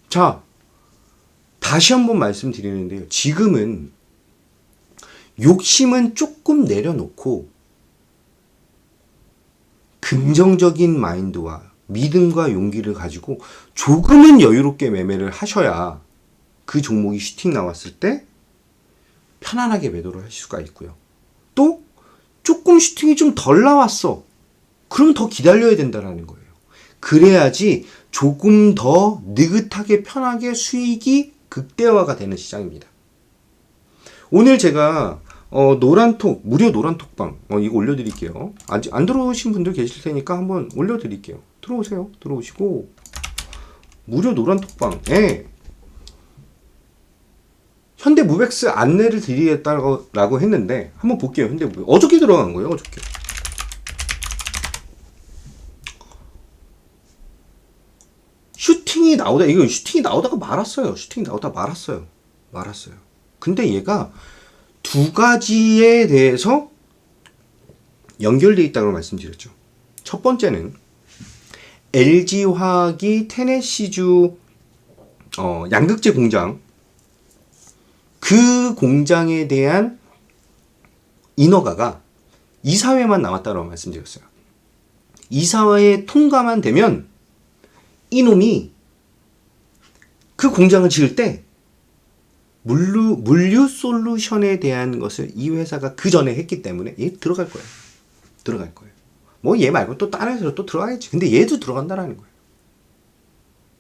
자, 다시 한번 말씀드리는데요. 지금은 욕심은 조금 내려놓고 긍정적인 마인드와 믿음과 용기를 가지고 조금은 여유롭게 매매를 하셔야 그 종목이 슈팅 나왔을 때 편안하게 매도를 하실 수가 있고요. 또 조금 슈팅이 좀 덜 나왔어. 그러면 더 기다려야 된다는 거예요. 그래야지 조금 더 느긋하게 편하게 수익이 극대화가 되는 시장입니다. 오늘 제가 무료 노란톡방 이거 올려드릴게요. 아직 안 들어오신 분들 계실 테니까 한번 올려드릴게요. 들어오세요. 들어오시고 무료 노란톡방에 현대무백스 안내를 드리겠다고 했는데 한번 볼게요. 현대무백 어저께 들어간 거예요. 어저께. 슈팅이 나오다가 말았어요. 근데 얘가 두 가지에 대해서 연결되어 있다고 말씀드렸죠. 첫 번째는 LG화학이 테네시주 양극재 공장 그 공장에 대한 인허가가 이사회만 남았다고 말씀드렸어요. 이사회에 통과만 되면 이놈이 그 공장을 지을 때 물류 솔루션에 대한 것을 이 회사가 그 전에 했기 때문에 얘 들어갈 거예요. 얘 말고 또 다른 회사로 또 들어가겠지. 근데 얘도 들어간다라는 거예요.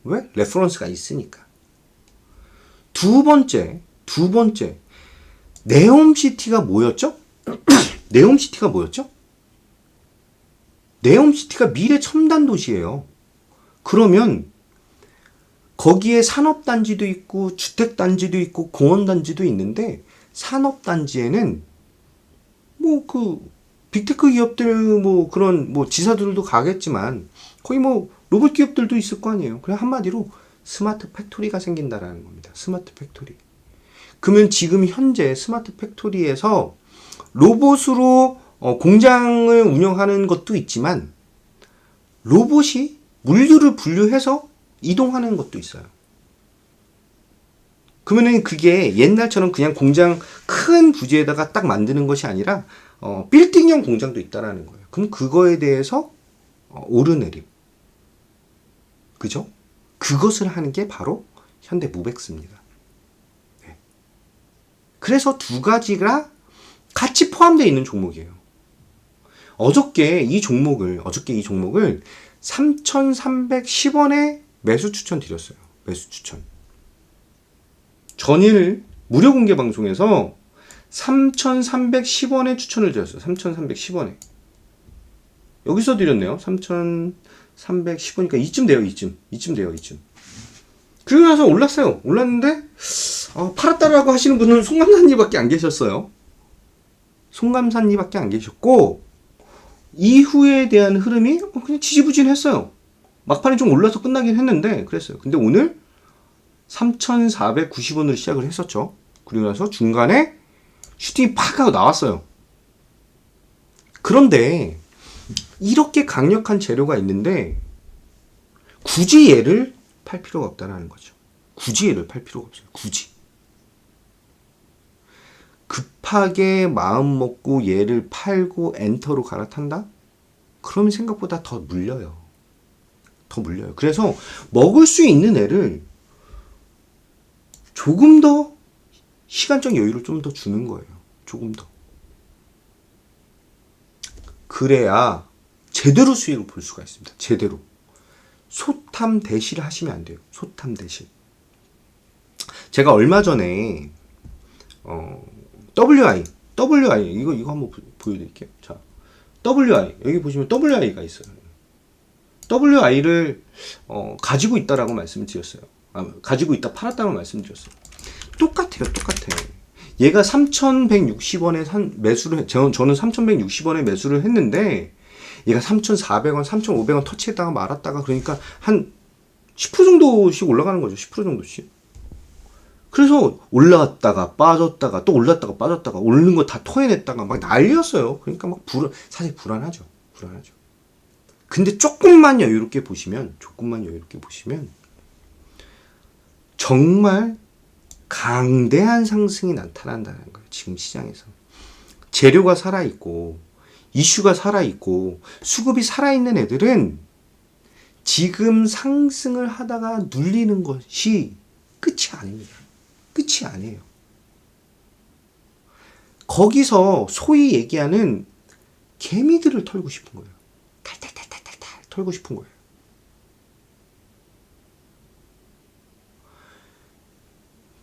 왜? 레퍼런스가 있으니까. 두 번째, 네옴시티가 뭐였죠? 네옴시티가 미래 첨단 도시예요. 그러면 거기에 산업단지도 있고 주택단지도 있고 공원단지도 있는데 산업단지에는 빅테크 기업들 그런 지사들도 가겠지만 거의 로봇 기업들도 있을 거 아니에요. 그냥 한마디로 스마트 팩토리가 생긴다라는 겁니다. 스마트 팩토리. 그러면 지금 현재 스마트 팩토리에서 로봇으로 공장을 운영하는 것도 있지만 로봇이 물류를 분류해서 이동하는 것도 있어요. 그러면은 그게 옛날처럼 그냥 공장 큰 부지에다가 딱 만드는 것이 아니라 빌딩형 공장도 있다라는 거예요. 그럼 그거에 대해서 오르내림, 그죠? 그것을 하는 게 바로 현대무벡스입니다. 네. 그래서 두 가지가 같이 포함되어 있는 종목이에요. 어저께 이 종목을 3,310원에 매수 추천 드렸어요. 매수 추천. 전일 무료 공개 방송에서 3,310원에 추천을 드렸어요. 3,310원에. 여기서 드렸네요. 3,310원이니까 이쯤 돼요. 이쯤 돼요. 그리고 나서 올랐어요. 올랐는데 팔았다라고 하시는 분은 송감사님밖에 안 계셨어요. 송감사님밖에 안 계셨고, 이후에 대한 흐름이 그냥 지지부진했어요. 막판에 좀 올라서 끝나긴 했는데 그랬어요. 근데 오늘 3,490원으로 시작을 했었죠. 그리고 나서 중간에 슈팅이 팍 하고 나왔어요. 그런데 이렇게 강력한 재료가 있는데 굳이 얘를 팔 필요가 없다는 거죠. 굳이 얘를 팔 필요가 없어요. 굳이. 급하게 마음 먹고 얘를 팔고 엔터로 갈아탄다? 그러면 생각보다 더 물려요. 그래서 먹을 수 있는 애를 조금 더 시간적 여유를 좀 더 주는 거예요. 조금 더. 그래야 제대로 수익을 볼 수가 있습니다. 제대로. 소탐 대시를 하시면 안 돼요. 소탐 대시. 제가 얼마 전에 WI 이거 한번 보여드릴게요. 자, WI 여기 보시면 WI가 있어요. WI를 가지고 있다라고 말씀을 드렸어요. 가지고 있다 팔았다고 말씀드렸어요. 똑같아요. 얘가 3,160원에 매수를 저는 3,160원에 매수를 했는데 얘가 3,400원, 3,500원 터치했다가 말았다가 그러니까 한 10% 정도씩 올라가는 거죠. 10% 정도씩. 그래서 올라갔다가 빠졌다가 또 올랐다가 빠졌다가 오르는 거 다 토해냈다가 막 난리였어요. 그러니까 막 사실 불안하죠. 근데 조금만 여유롭게 보시면 정말 강대한 상승이 나타난다는 거예요. 지금 시장에서. 재료가 살아있고 이슈가 살아있고 수급이 살아있는 애들은 지금 상승을 하다가 눌리는 것이 끝이 아닙니다. 끝이 아니에요. 거기서 소위 얘기하는 개미들을 털고 싶은 거예요. 탈탈탈탈탈 털고 싶은 거예요.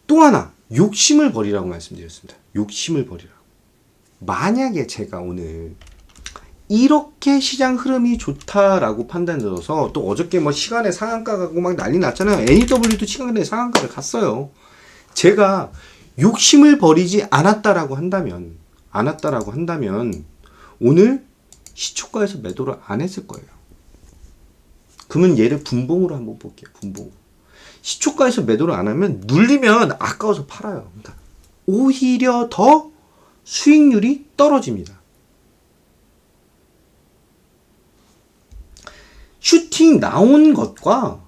또 하나, 욕심을 버리라고 말씀드렸습니다. 욕심을 버리라고. 만약에 제가 오늘 이렇게 시장 흐름이 좋다라고 판단돼서 또 어저께 뭐 시간에 상한가 가고 막 난리 났잖아요. NEW도 시간에 상한가를 갔어요. 제가 욕심을 버리지 않았다라고 한다면 오늘 시초가에서 매도를 안 했을 거예요. 그러면 얘를 분봉으로 한번 볼게요. 분봉. 시초가에서 매도를 안 하면 눌리면 아까워서 팔아요. 그러니까 오히려 더 수익률이 떨어집니다. 슈팅 나온 것과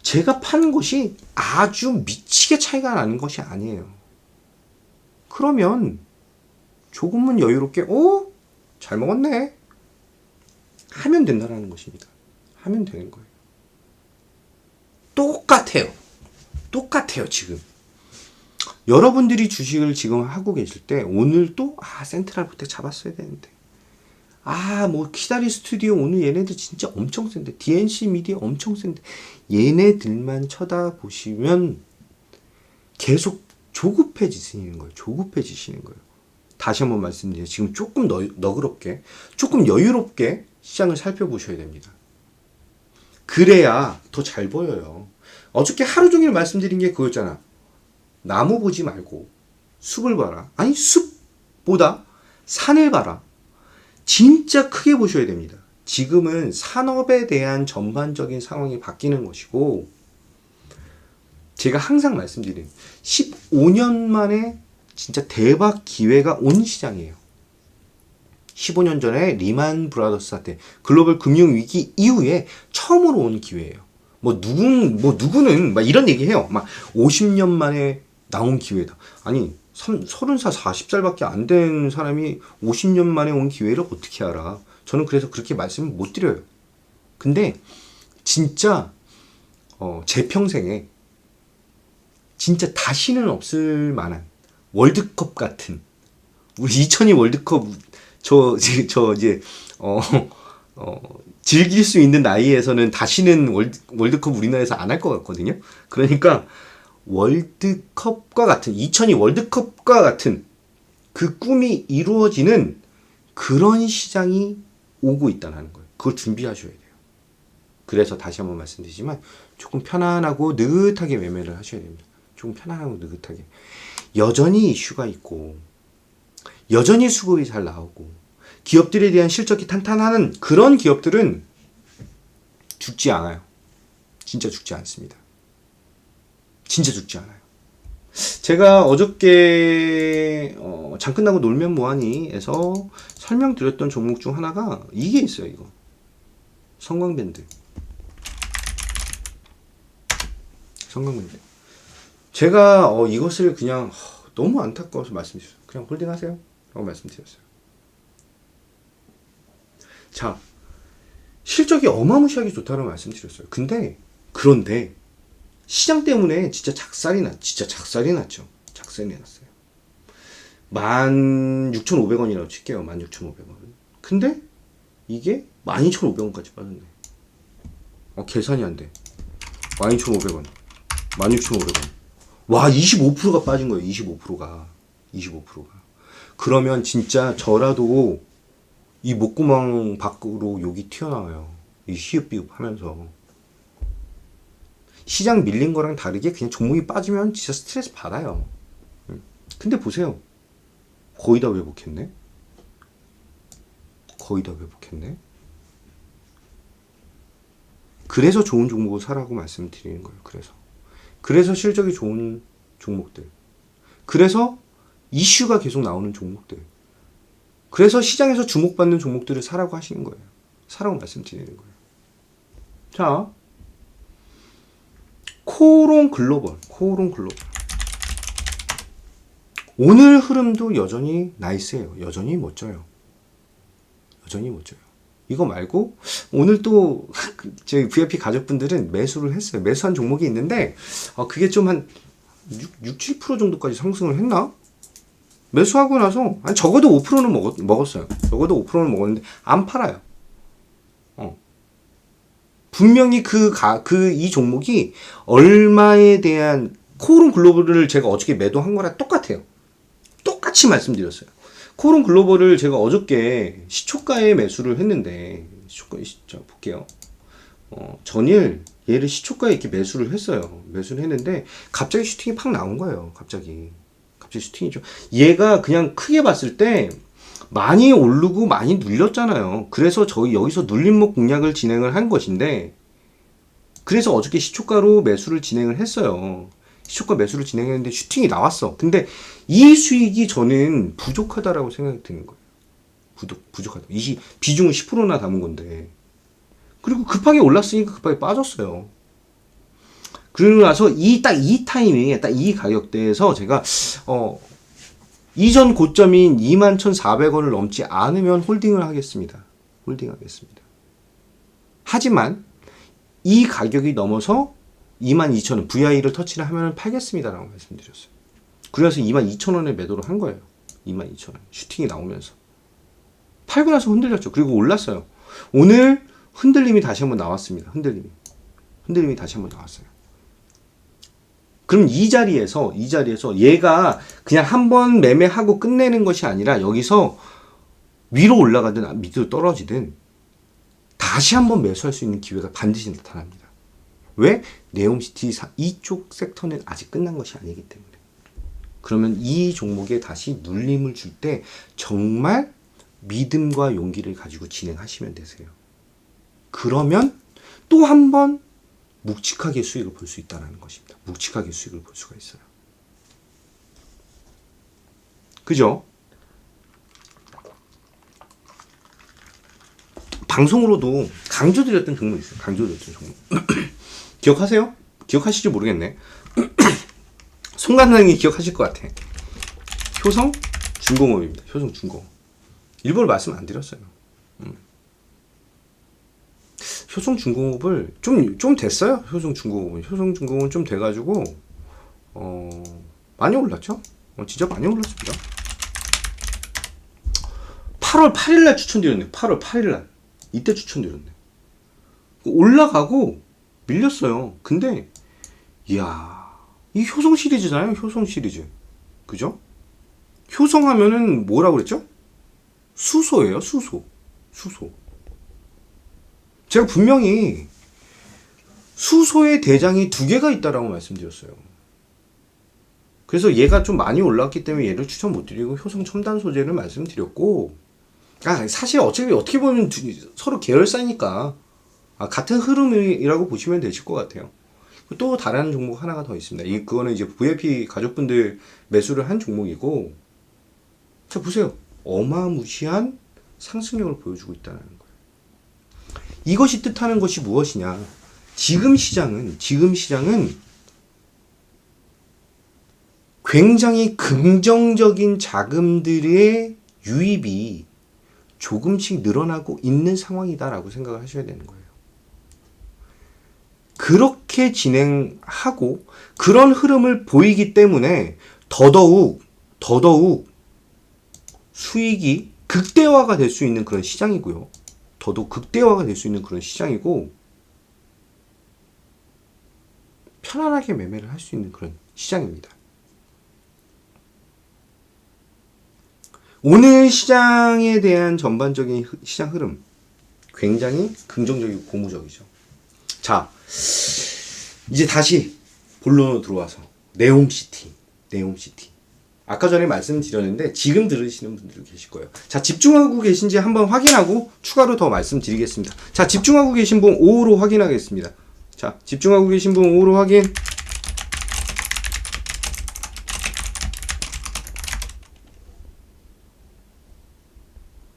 제가 판 것이 아주 미치게 차이가 나는 것이 아니에요. 그러면 조금은 여유롭게 잘 먹었네 하면 된다는 것입니다. 하면 되는 거예요. 똑같아요. 지금 여러분들이 주식을 지금 하고 계실 때 오늘 또 센트럴부터 잡았어야 되는데 뭐 키다리 스튜디오 오늘 얘네들 진짜 엄청 센데 DNC 미디어 엄청 센데 얘네들만 쳐다보시면 계속 조급해지시는 거예요. 다시 한번 말씀드려요. 지금 조금 너그럽게 조금 여유롭게 시장을 살펴보셔야 됩니다. 그래야 더 잘 보여요. 어저께 하루 종일 말씀드린 게 그거였잖아. 나무 보지 말고 숲을 봐라. 아니 숲보다 산을 봐라. 진짜 크게 보셔야 됩니다. 지금은 산업에 대한 전반적인 상황이 바뀌는 것이고 제가 항상 말씀드린 15년 만에 진짜 대박 기회가 온 시장이에요. 15년 전에 리만 브라더스 사태, 글로벌 금융 위기 이후에 처음으로 온 기회예요. 누구는 막 이런 얘기해요. 막 50년 만에 나온 기회다. 아니 30살 40살밖에 안 된 사람이 50년 만에 온 기회를 어떻게 알아? 저는 그래서 그렇게 말씀을 못 드려요. 근데 진짜 제 평생에 진짜 다시는 없을 만한 월드컵 같은, 우리 2002 월드컵 저 이제 즐길 수 있는 나이에서는 다시는 월드컵 우리나라에서 안 할 것 같거든요. 그러니까 월드컵과 같은 2002 월드컵과 같은 그 꿈이 이루어지는 그런 시장이 오고 있다는 거예요. 그걸 준비하셔야 돼요. 그래서 다시 한번 말씀드리지만 조금 편안하고 느긋하게 매매를 하셔야 됩니다. 조금 편안하고 느긋하게. 여전히 이슈가 있고 여전히 수급이 잘 나오고 기업들에 대한 실적이 탄탄한 그런 기업들은 죽지 않아요. 진짜 죽지 않습니다. 진짜 죽지 않아요. 제가 어저께 장 끝나고 놀면 뭐하니에서 설명드렸던 종목 중 하나가 이게 있어요. 이거 성광밴드. 제가 이것을 그냥 너무 안타까워서 말씀드렸어요. 그냥 홀딩하세요 라고 말씀드렸어요. 자, 실적이 어마무시하게 좋다고 말씀드렸어요. 그런데 시장 때문에 진짜 작살이 났죠. 작살이 났어요. 16,500원이라고 칠게요. 16,500원. 근데 이게 12,500원까지 빠졌네. 계산이 안 돼. 12,500원. 16,500원. 와, 25%가 빠진 거예요. 25%가. 그러면 진짜 저라도 이 목구멍 밖으로 욕이 튀어나와요. 이 히읗비읍 하면서. 시장 밀린 거랑 다르게 그냥 종목이 빠지면 진짜 스트레스 받아요. 근데 보세요. 거의 다 회복했네. 그래서 좋은 종목을 사라고 말씀드리는 거예요. 그래서 실적이 좋은 종목들. 그래서 이슈가 계속 나오는 종목들. 그래서 시장에서 주목받는 종목들을 사라고 하시는 거예요. 사라고 말씀드리는 거예요. 자, 코오롱 글로벌. 오늘 흐름도 여전히 나이스해요. 여전히 멋져요. 이거 말고 오늘 또 저희 VIP 가족분들은 매수를 했어요. 매수한 종목이 있는데 그게 좀 한 7% 정도까지 상승을 했나? 매수하고 나서 적어도 5%는 먹었어요. 적어도 5%는 먹었는데 안 팔아요. 분명히 이 종목이 얼마에 대한 코오롱 글로벌을 제가 어저께 매도한 거랑 똑같아요. 똑같이 말씀드렸어요. 코오롱 글로벌을 제가 어저께 시초가에 매수를 했는데, 자, 볼게요. 전일 얘를 시초가에 이렇게 매수를 했어요. 매수를 했는데 갑자기 슈팅이 팍 나온 거예요. 갑자기 슈팅이죠. 얘가 그냥 크게 봤을 때 많이 오르고 많이 눌렸잖아요. 그래서 저희 여기서 눌림목 공략을 진행을 한 것인데, 그래서 어저께 시초가로 매수를 진행을 했어요. 시초가 매수를 진행했는데 슈팅이 나왔어. 근데 이 수익이 저는 부족하다라고 생각이 드는 거예요. 부족하다. 이 비중은 10%나 담은 건데. 그리고 급하게 올랐으니까 급하게 빠졌어요. 그러고 나서 이 타이밍에 딱 이 가격대에서 제가 이전 고점인 21,400원을 넘지 않으면 홀딩을 하겠습니다. 하지만 이 가격이 넘어서 22,000원 VI를 터치를 하면 팔겠습니다라고 말씀드렸어요. 그래서 22,000원에 매도를 한 거예요. 22,000원 슈팅이 나오면서 팔고 나서 흔들렸죠. 그리고 올랐어요. 오늘 흔들림이 다시 한번 나왔습니다. 흔들림이 다시 한번 나왔어요. 그럼 이 자리에서 얘가 그냥 한번 매매하고 끝내는 것이 아니라 여기서 위로 올라가든 밑으로 떨어지든 다시 한번 매수할 수 있는 기회가 반드시 나타납니다. 왜? 네옴시티 이쪽 섹터는 아직 끝난 것이 아니기 때문에. 그러면 이 종목에 다시 눌림을 줄 때 정말 믿음과 용기를 가지고 진행하시면 되세요. 그러면 또 한 번 묵직하게 수익을 볼 수 있다는 것입니다. 묵직하게 수익을 볼 수가 있어요. 그죠? 방송으로도 강조드렸던 종목이 있어요. 강조드렸던 종목. 기억하세요? 기억하실지 모르겠네. 송관장이 기억하실 것 같아. 효성 중공업입니다. 효성 중공업. 일부러 말씀 안 드렸어요. 효성 중공업을 좀 됐어요. 효성 중공업은 좀 돼가지고 많이 올랐죠. 진짜 많이 올랐습니다. 8월 8일날 추천드렸네. 8월 8일날 이때 추천드렸네. 올라가고 밀렸어요. 근데 이야, 이 효성 시리즈잖아요. 효성 시리즈. 그죠? 효성 하면은 뭐라고 그랬죠? 수소예요. 수소. 제가 분명히 수소의 대장이 2개가 있다라고 말씀드렸어요. 그래서 얘가 좀 많이 올라왔기 때문에 얘를 추천 못 드리고 효성 첨단 소재를 말씀드렸고, 사실 어떻게 보면 서로 계열사니까 같은 흐름이라고 보시면 되실 것 같아요. 또 다른 종목 하나가 더 있습니다. 그거는 이제 VIP 가족분들 매수를 한 종목이고, 자 보세요. 어마무시한 상승력을 보여주고 있다는 거예요. 이것이 뜻하는 것이 무엇이냐? 지금 시장은 굉장히 긍정적인 자금들의 유입이 조금씩 늘어나고 있는 상황이다라고 생각을 하셔야 되는 거예요. 그렇게 진행하고 그런 흐름을 보이기 때문에 더더욱 수익이 극대화가 될 수 있는 그런 시장이고요. 편안하게 매매를 할 수 있는 그런 시장입니다. 오늘 시장에 대한 전반적인 시장 흐름 굉장히 긍정적이고 고무적이죠. 자, 이제 다시 본론으로 들어와서 네옴시티. 아까 전에 말씀드렸는데 지금 들으시는 분들 계실 거예요. 자, 집중하고 계신지 한번 확인하고 추가로 더 말씀드리겠습니다. 자, 집중하고 계신 분 5로 확인하겠습니다. 자, 집중하고 계신 분 5로 확인.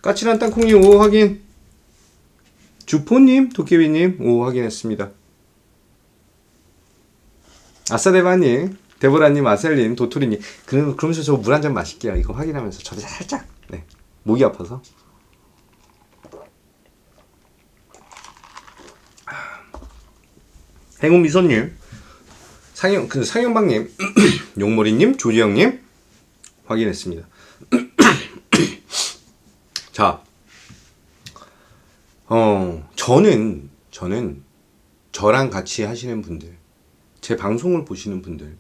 까칠한 땅콩님 5 확인. 주포님, 도깨비님 5 확인했습니다. 아싸데바님, 데보라님, 아셀님, 도토리님. 그러면서 저 물 한 잔 마실게요. 이거 확인하면서 저도 살짝 목이 아파서. 행운미소님, 상현방님, 용머리님, 조지영님 확인했습니다. 자, 저는 저랑 같이 하시는 분들, 제 방송을 보시는 분들,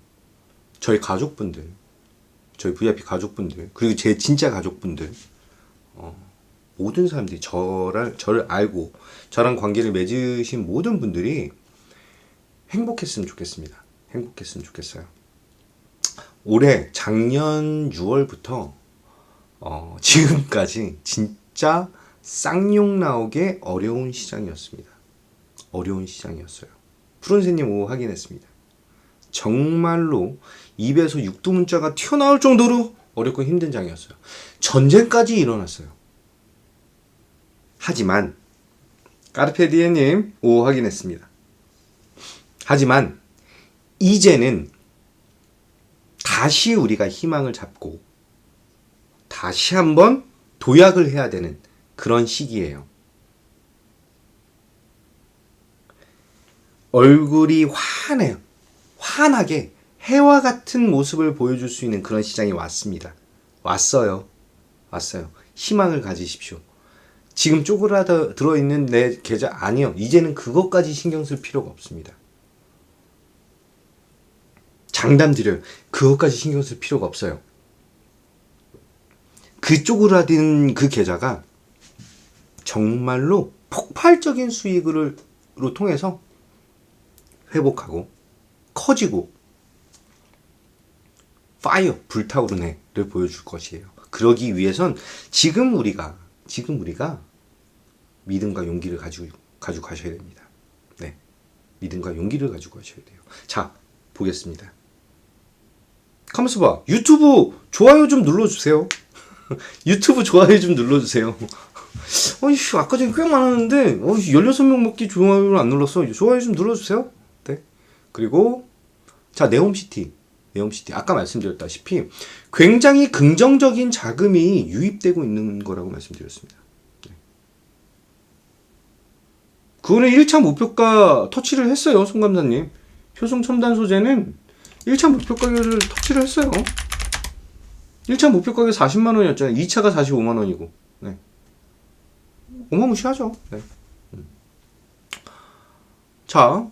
저희 가족분들, 저희 VIP 가족분들, 그리고 제 진짜 가족분들, 모든 사람들이 저를 알고 저랑 관계를 맺으신 모든 분들이 행복했으면 좋겠습니다. 행복했으면 좋겠어요. 올해 작년 6월부터 지금까지 진짜 쌍욕 나오게 어려운 시장이었습니다. 어려운 시장이었어요. 푸른새님 5 확인했습니다. 정말로 입에서 육두문자가 튀어나올 정도로 어렵고 힘든 장이었어요. 전쟁까지 일어났어요. 하지만 까르페디에님 5 확인했습니다. 하지만 이제는 다시 우리가 희망을 잡고 다시 한번 도약을 해야 되는 그런 시기예요. 얼굴이 환해요. 환하게 해와 같은 모습을 보여줄 수 있는 그런 시장이 왔습니다. 왔어요. 희망을 가지십시오. 지금 쪼그라져 들어있는 내 계좌 아니요. 이제는 그것까지 신경 쓸 필요가 없습니다. 장담드려요. 그것까지 신경 쓸 필요가 없어요. 그 쪼그라든 그 계좌가 정말로 폭발적인 수익으로 통해서 회복하고 커지고 파이어 불타오르네를 보여줄 것이에요. 그러기 위해선 지금 우리가 믿음과 용기를 가지고 가셔야 됩니다. 네, 믿음과 용기를 가지고 가셔야 돼요. 자, 보겠습니다. 가만있어 봐. 유튜브 좋아요 좀 눌러주세요. 유튜브 좋아요 좀 눌러주세요. 어이씨, 아까 전에 꽤 많았는데, 16명 먹기 좋아요를 안 눌렀어. 좋아요 좀 눌러주세요. 네. 그리고, 자, 네옴시티. 네옴시티. 아까 말씀드렸다시피, 굉장히 긍정적인 자금이 유입되고 있는 거라고 말씀드렸습니다. 네. 그거는 1차 목표가 터치를 했어요, 송감사님. 효성 첨단 소재는 1차 목표 가격을 터치를 했어요. 1차 목표 가격 40만원이었잖아요. 2차가 45만원이고. 네. 어마무시하죠. 네. 자,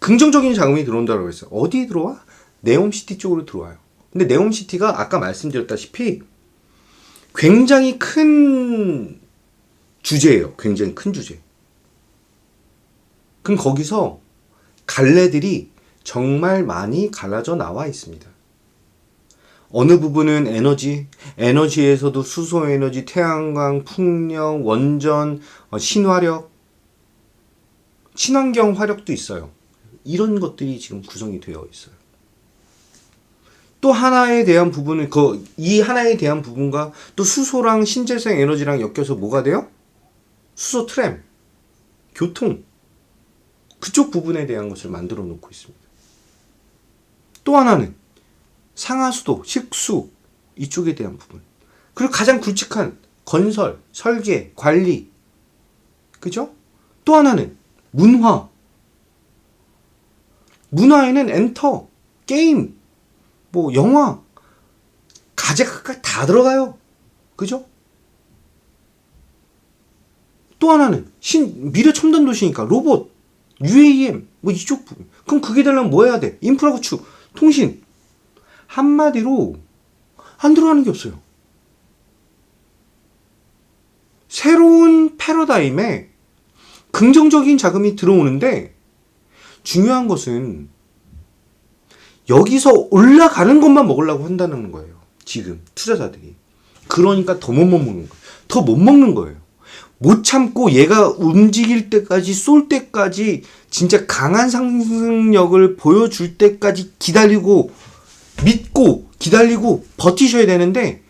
긍정적인 자금이 들어온다고 했어요. 어디 들어와? 네옴시티 쪽으로 들어와요. 근데 네옴시티가 아까 말씀드렸다시피 굉장히 큰 주제예요. 굉장히 큰 주제. 그럼 거기서 갈래들이 정말 많이 갈라져 나와 있습니다. 어느 부분은 에너지에서도 수소에너지, 태양광, 풍력, 원전, 신화력, 친환경 화력도 있어요. 이런 것들이 지금 구성이 되어 있어요. 또 하나에 대한 부분은 이 하나에 대한 부분과 또 수소랑 신재생 에너지랑 엮여서 뭐가 돼요? 수소 트램, 교통, 그쪽 부분에 대한 것을 만들어 놓고 있습니다. 또 하나는 상하수도, 식수 이쪽에 대한 부분. 그리고 가장 굵직한 건설, 설계, 관리. 그죠? 또 하나는 문화. 문화에는 엔터, 게임, 뭐 영화, 가제각각 다 들어가요. 그죠? 또 하나는 미래 첨단 도시니까 로봇, UAM 뭐 이쪽 부분. 그럼 그게 되려면 뭐 해야 돼? 인프라 구축, 통신. 한마디로 안 들어가는 게 없어요. 새로운 패러다임에 긍정적인 자금이 들어오는데 중요한 것은 여기서 올라가는 것만 먹으려고 한다는 거예요. 지금 투자자들이. 그러니까 더 못 먹는 거예요. 더 못 먹는 거예요. 못 참고 얘가 움직일 때까지, 쏠 때까지, 진짜 강한 상승력을 보여줄 때까지 기다리고, 믿고, 기다리고, 버티셔야 되는데,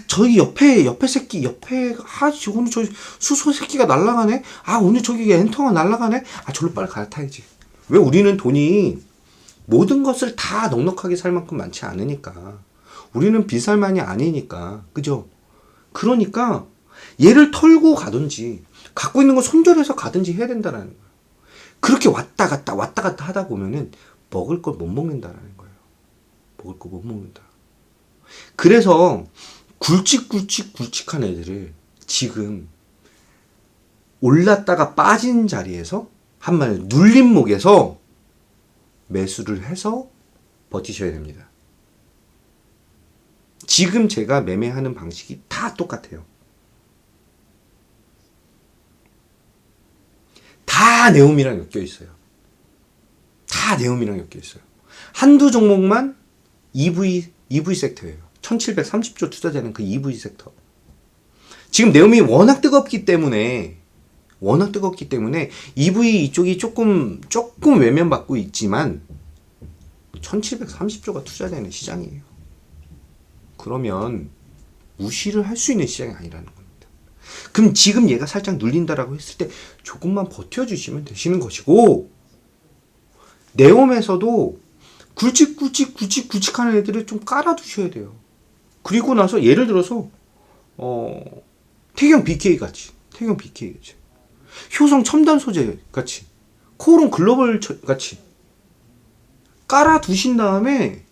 저기 옆에 새끼, 오늘 저 수소 새끼가 날아가네? 오늘 저기 엔터가 날아가네? 절로 빨리 갈아타야지. 왜 우리는 돈이 모든 것을 다 넉넉하게 살 만큼 많지 않으니까. 우리는 비살만이 아니니까. 그죠? 그러니까, 얘를 털고 가든지 갖고 있는 거 손절해서 가든지 해야 된다라는 거예요. 그렇게 왔다 갔다 하다 보면은 먹을 걸 못 먹는다라는 거예요. 먹을 거 못 먹는다. 그래서 굵직한 애들을 지금 올랐다가 빠진 자리에서 한마디로 눌림목에서 매수를 해서 버티셔야 됩니다. 지금 제가 매매하는 방식이 다 똑같아요. 다 네옴이랑 엮여 있어요. 다 네옴이랑 엮여 있어요. 한두 종목만 EV 섹터예요. 1730조 투자되는 그 EV 섹터. 지금 네옴이 워낙 뜨겁기 때문에 EV 이쪽이 조금 외면받고 있지만 1730조가 투자되는 시장이에요. 그러면 무시를 할 수 있는 시장이 아니라는 겁니다. 그럼 지금 얘가 살짝 눌린다라고 했을 때 조금만 버텨주시면 되시는 것이고, 네옴에서도 굵직하는 애들을 좀 깔아두셔야 돼요. 그리고 나서 예를 들어서 태경 BK 같이, 효성 첨단 소재 같이, 코오롱 글로벌 같이 깔아두신 다음에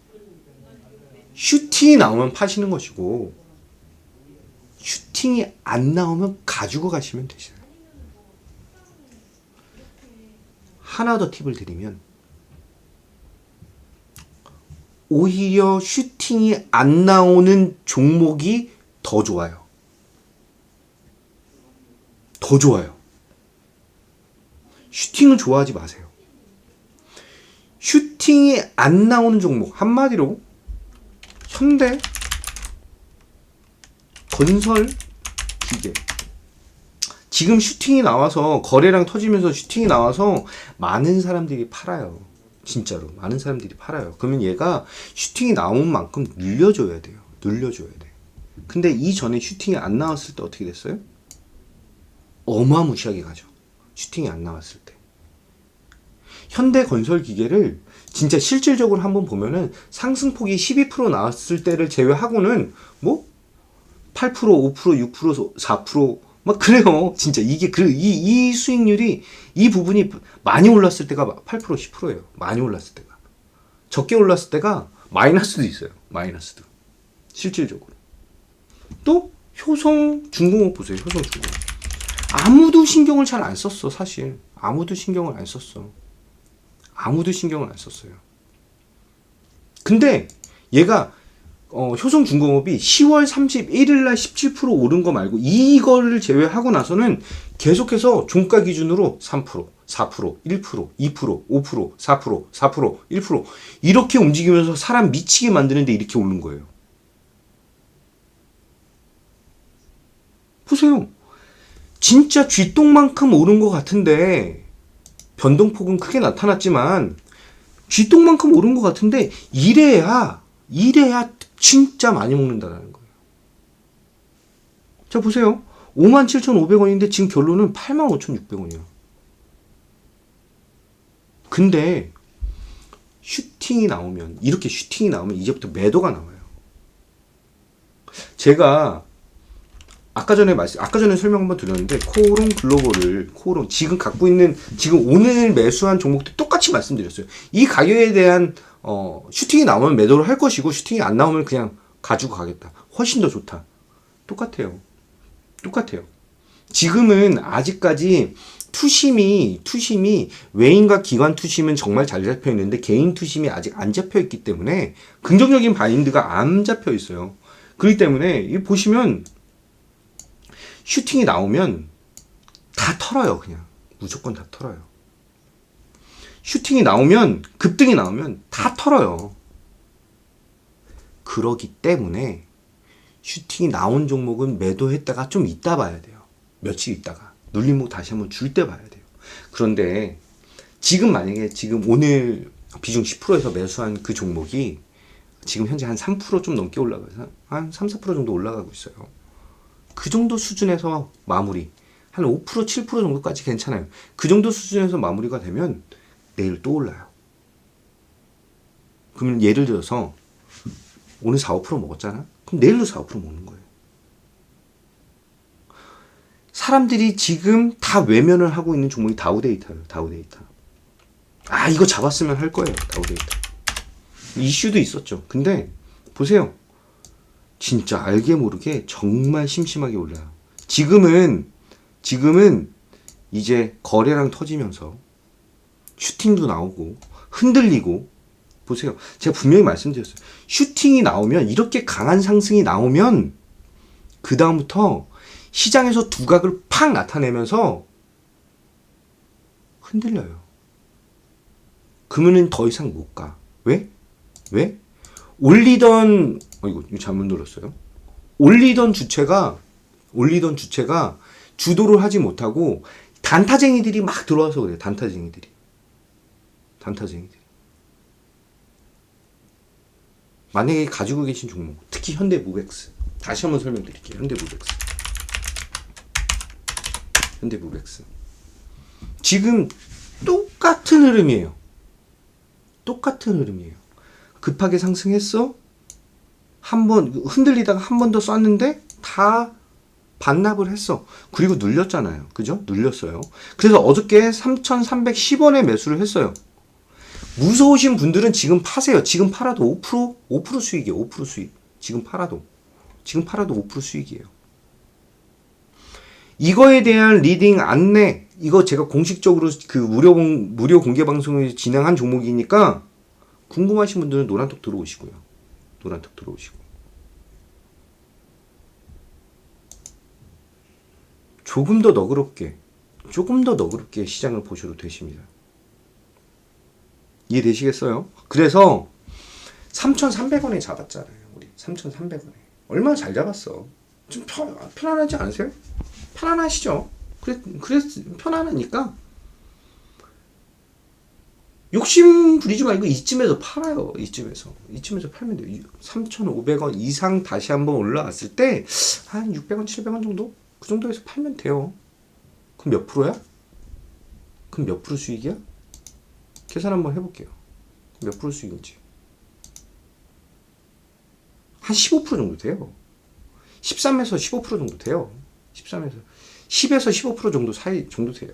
슈팅이 나오면 파시는 것이고, 슈팅이 안 나오면 가지고 가시면 되잖아요. 하나 더 팁을 드리면, 오히려 슈팅이 안 나오는 종목이 더 좋아요. 더 좋아요. 슈팅을 좋아하지 마세요. 슈팅이 안 나오는 종목, 한마디로 현대, 건설, 기계. 지금 슈팅이 나와서, 거래량 터지면서 슈팅이 나와서 많은 사람들이 팔아요. 진짜로 많은 사람들이 팔아요. 그러면 얘가 슈팅이 나온 만큼 늘려줘야 돼요. 근데 이전에 슈팅이 안 나왔을 때 어떻게 됐어요? 어마무시하게 가죠. 슈팅이 안 나왔을 때. 현대건설기계를 진짜 실질적으로 한번 보면은 상승폭이 12% 나왔을 때를 제외하고는 뭐 8%, 5%, 6%, 4%막 그래요. 진짜 이게 이 수익률이 이 부분이 많이 올랐을 때가 8%, 10%예요. 많이 올랐을 때가. 적게 올랐을 때가 마이너스도 있어요. 마이너스도. 실질적으로. 또 효성중공업 보세요. 효성중공업. 아무도 신경을 잘 안 썼어, 사실. 아무도 신경을 안 썼어. 아무도 신경을 안 썼어요. 근데 얘가 효성중공업이 10월 31일 날 17% 오른 거 말고 이거를 제외하고 나서는 계속해서 종가 기준으로 3%, 4%, 1%, 2%, 5%, 4%, 4%, 1% 이렇게 움직이면서 사람 미치게 만드는데 이렇게 오른 거예요. 보세요. 진짜 쥐똥만큼 오른 것 같은데 변동폭은 크게 나타났지만 쥐똥만큼 오른 것 같은데 이래야 진짜 많이 먹는다는 거예요. 자 보세요. 57,500원인데 지금 결론은 85,600원이야. 근데 슈팅이 나오면 이렇게 슈팅이 나오면 이제부터 매도가 나와요. 제가 아까 전에 설명 한번 드렸는데 코오롱 글로벌을 지금 갖고 있는 지금 오늘 매수한 종목들 똑같이 말씀드렸어요. 이 가격에 대한 슈팅이 나오면 매도를 할 것이고 슈팅이 안 나오면 그냥 가지고 가겠다. 훨씬 더 좋다. 똑같아요. 지금은 아직까지 투심이 외인과 기관 투심은 정말 잘 잡혀 있는데 개인 투심이 아직 안 잡혀 있기 때문에 긍정적인 바인드가 안 잡혀 있어요. 그렇기 때문에 이 보시면 슈팅이 나오면 다 털어요. 그냥 무조건 다 털어요. 슈팅이 나오면 급등이 나오면 다 털어요. 그러기 때문에 슈팅이 나온 종목은 매도했다가 좀 있다 봐야 돼요. 며칠 있다가 눌림목 다시 한번 줄 때 봐야 돼요. 그런데 지금 만약에 지금 오늘 비중 10%에서 매수한 그 종목이 지금 현재 한 3% 좀 넘게 올라가서 한 3, 4% 정도 올라가고 있어요. 그 정도 수준에서 마무리 한 5%, 7% 정도까지 괜찮아요. 그 정도 수준에서 마무리가 되면 내일 또 올라요. 그러면 예를 들어서 오늘 4, 5% 먹었잖아? 그럼 내일도 4, 5% 먹는 거예요. 사람들이 지금 다 외면을 하고 있는 종목이 다우데이터예요. 다우데이터. 아 이거 잡았으면 할 거예요. 다우데이터. 이슈도 있었죠. 근데 보세요. 진짜 알게 모르게 정말 심심하게 올라요. 지금은 이제 거래량 터지면서 슈팅도 나오고 흔들리고 보세요. 제가 분명히 말씀드렸어요. 슈팅이 나오면 이렇게 강한 상승이 나오면 그 다음부터 시장에서 두각을 팍 나타내면서 흔들려요. 그러면은 더 이상 못 가. 왜? 올리던 이거 잘못 눌렀어요. 올리던 주체가 주도를 하지 못하고 단타쟁이들이 막 들어와서 그래요. 단타쟁이들이. 만약에 가지고 계신 종목, 특히 현대무벡스. 다시 한번 설명드릴게요. 현대무벡스. 지금 똑같은 흐름이에요. 급하게 상승했어. 한번 흔들리다가 한 번 더 쐈는데 다 반납을 했어. 그리고 눌렸잖아요. 그죠? 눌렸어요. 그래서 어저께 3,310원에 매수를 했어요. 무서우신 분들은 지금 파세요. 지금 팔아도 5% 수익이에요. 5% 수익. 지금 팔아도 5% 수익이에요. 이거에 대한 리딩 안내, 이거 제가 공식적으로 그 무료 공개 방송을 진행한 종목이니까 궁금하신 분들은 노란톡 들어오시고요. 조금 더 너그럽게 시장을 보셔도 되십니다. 이해되시겠어요? 그래서 3,300원에 잡았잖아요. 우리 3,300원에. 얼마나 잘 잡았어. 좀 편안하지 않으세요? 편안하시죠? 그래 편안하니까 욕심 부리지 말고 이쯤에서 팔아요. 이쯤에서 팔면 돼요. 3,500원 이상 다시 한번 올라왔을 때 한 600원, 700원 정도? 그 정도에서 팔면 돼요. 그럼 몇 프로야? 그럼 몇 프로 수익이야? 계산 한번 해볼게요. 몇 프로 수익인지. 한 15% 정도 돼요. 13에서 15% 정도 돼요. 13에서 10에서 15% 정도 사이 정도 돼요.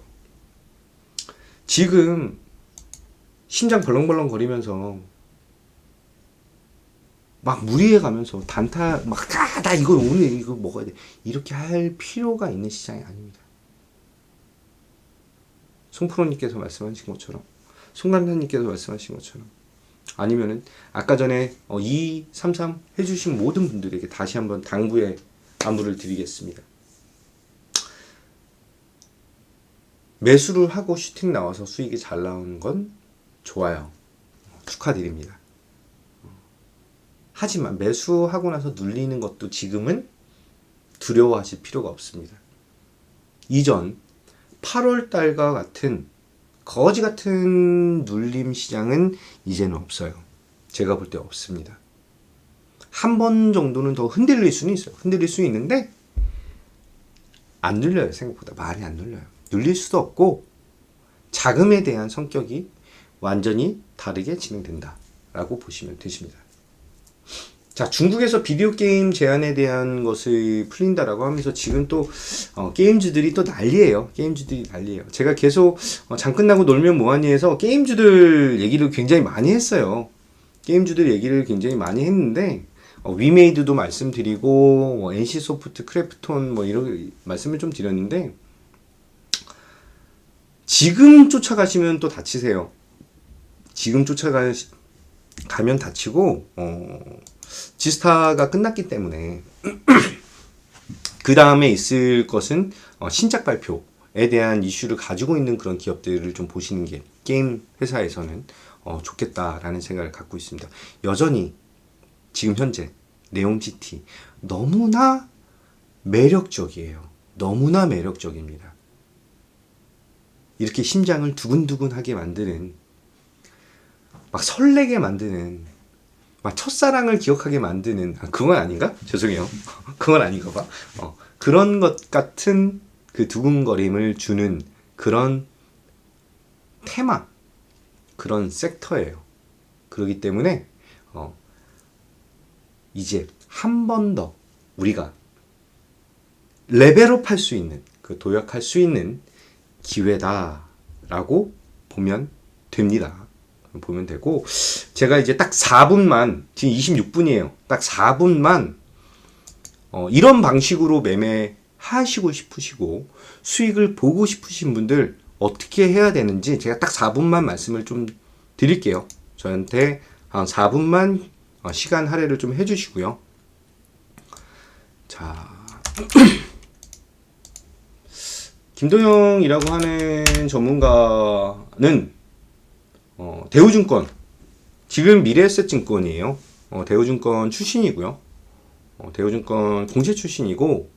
지금 심장 벌렁벌렁 거리면서 막 무리해 가면서 단타 막 나 이거 오늘 이거 먹어야 돼 이렇게 할 필요가 있는 시장이 아닙니다. 송프로님께서 말씀하신 것처럼, 송감사님께서 말씀하신 것처럼, 아니면은 아까 전에 233 해주신 모든 분들에게 다시 한번 당부의 안부를 드리겠습니다. 매수를 하고 슈팅 나와서 수익이 잘 나오는 건 좋아요. 축하드립니다. 하지만 매수하고 나서 눌리는 것도 지금은 두려워하실 필요가 없습니다. 이전 8월 달과 같은 거지 같은 눌림 시장은 이제는 없어요. 제가 볼 때 없습니다. 한 번 정도는 더 흔들릴 수는 있어요. 흔들릴 수 있는데 안 눌려요. 생각보다 많이 안 눌려요. 눌릴 수도 없고 자금에 대한 성격이 완전히 다르게 진행된다 라고 보시면 되십니다. 자, 중국에서 비디오 게임 제한에 대한 것을 풀린다라고 하면서 지금 또 게임주들이 또 난리예요. 게임주들이 난리예요. 제가 계속 장 끝나고 놀면 뭐하니에서 게임주들 얘기를 굉장히 많이 했어요. 게임주들 얘기를 굉장히 많이 했는데 위메이드도 말씀드리고 NC소프트, 크래프톤 뭐 이런 말씀을 좀 드렸는데 지금 쫓아가시면 또 다치세요. 지금 쫓아가면 다치고 지스타가 끝났기 때문에 그 다음에 있을 것은 신작 발표에 대한 이슈를 가지고 있는 그런 기업들을 좀 보시는 게 게임 회사에서는 좋겠다라는 생각을 갖고 있습니다. 여전히 지금 현재 네온 GT 너무나 매력적이에요. 너무나 매력적입니다. 이렇게 심장을 두근두근하게 만드는, 막 설레게 만드는, 막 첫사랑을 기억하게 만드는, 그건 아닌가? 죄송해요. 그건 아닌가 봐. 그런 것 같은 그 두근거림을 주는 그런 테마, 그런 섹터예요. 그렇기 때문에 이제 한 번 더 우리가 레벨업 할 수 있는, 그 도약할 수 있는 기회다라고 보면 됩니다. 보면 되고, 제가 이제 딱 4분만, 지금 26분이에요. 딱 4분만 이런 방식으로 매매하시고 싶으시고 수익을 보고 싶으신 분들 어떻게 해야 되는지 제가 딱 4분만 말씀을 좀 드릴게요. 저한테 한 4분만 시간 할애를 좀 해주시고요. 자, 김도영이라고 하는 전문가는 대우증권, 지금 미래에셋증권이에요. 대우증권 출신이고요. 대우증권 공채 출신이고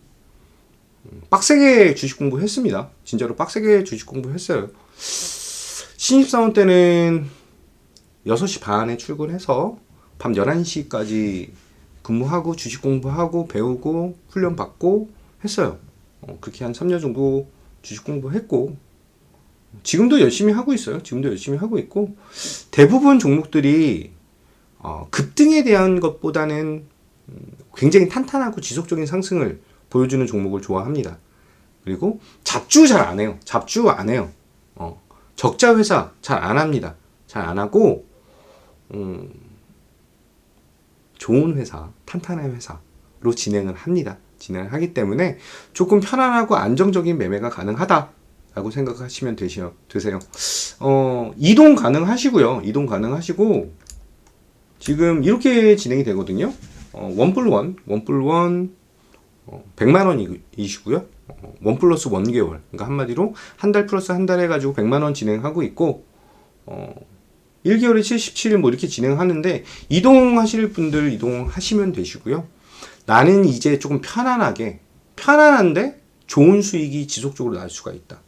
빡세게 주식 공부했습니다. 진짜로 빡세게 주식 공부했어요. 신입사원 때는 6시 반에 출근해서 밤 11시까지 근무하고 주식 공부하고 배우고 훈련 받고 했어요. 그렇게 한 3년 정도 주식 공부했고 지금도 열심히 하고 있어요. 지금도 열심히 하고 있고 대부분 종목들이 급등에 대한 것보다는 굉장히 탄탄하고 지속적인 상승을 보여주는 종목을 좋아합니다. 그리고 잡주 잘 안 해요. 잡주 안 해요. 적자 회사 잘 안 합니다. 잘 안 하고 좋은 회사, 탄탄한 회사로 진행을 합니다. 진행을 하기 때문에 조금 편안하고 안정적인 매매가 가능하다라고 생각하시면 되세요. 이동 가능하시고요. 이동 가능하시고 지금 이렇게 진행이 되거든요. 원뿔원 100만 원이시고요. 원 플러스 1개월. 그러니까 한마디로 한 달 플러스 한 달 해가지고 100만 원 진행하고 있고 1개월에 77일 뭐 이렇게 진행하는데 이동하실 분들 이동하시면 되시고요. 나는 이제 조금 편안한데 좋은 수익이 지속적으로 날 수가 있다.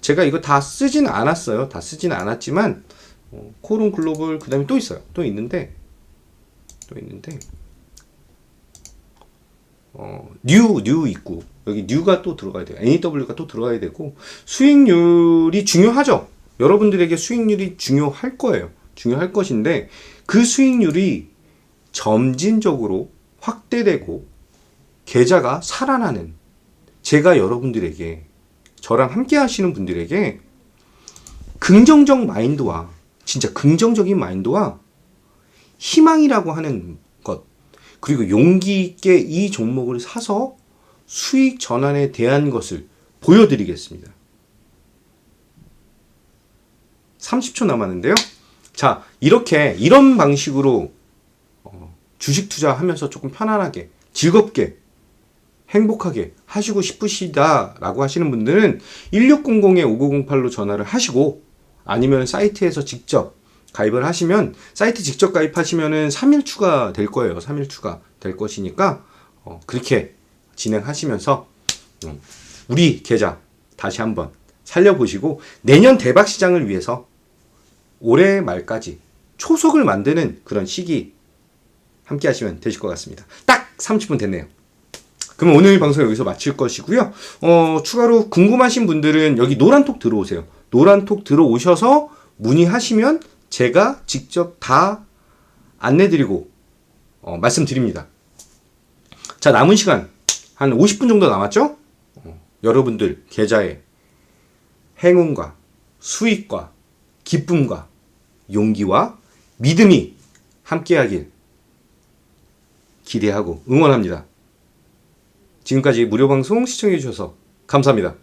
제가 이거 다 쓰진 않았어요. 다 쓰진 않았지만 코오롱 글로벌 그 다음에 또 있어요. 또 있는데 뉴 있고 여기 뉴가 또 들어가야 돼요. NEW가 또 들어가야 되고 수익률이 중요하죠. 여러분들에게 수익률이 중요할 거예요. 중요할 것인데 그 수익률이 점진적으로 확대되고 계좌가 살아나는 제가 여러분들에게 저랑 함께 하시는 분들에게 긍정적 마인드와 진짜 긍정적인 마인드와 희망이라고 하는 것 그리고 용기 있게 이 종목을 사서 수익 전환에 대한 것을 보여드리겠습니다. 30초 남았는데요. 자, 이런 방식으로 주식 투자하면서 조금 편안하게, 즐겁게, 행복하게 하시고 싶으시다라고 하시는 분들은 1600-5908로 전화를 하시고 아니면 사이트에서 직접 가입을 하시면 사이트 직접 가입하시면은 3일 추가 될 거예요. 3일 추가 될 것이니까 그렇게 진행하시면서 우리 계좌 다시 한번 살려보시고 내년 대박 시장을 위해서 올해 말까지 초석을 만드는 그런 시기 함께 하시면 되실 것 같습니다. 딱 30분 됐네요. 그럼 오늘 방송 여기서 마칠 것이고요. 추가로 궁금하신 분들은 여기 노란톡 들어오세요. 노란톡 들어오셔서 문의하시면 제가 직접 다 안내드리고 말씀드립니다. 자, 남은 시간 한 50분 정도 남았죠? 여러분들 계좌에 행운과 수익과 기쁨과 용기와 믿음이 함께하길 기대하고 응원합니다. 지금까지 무료 방송 시청해 주셔서 감사합니다.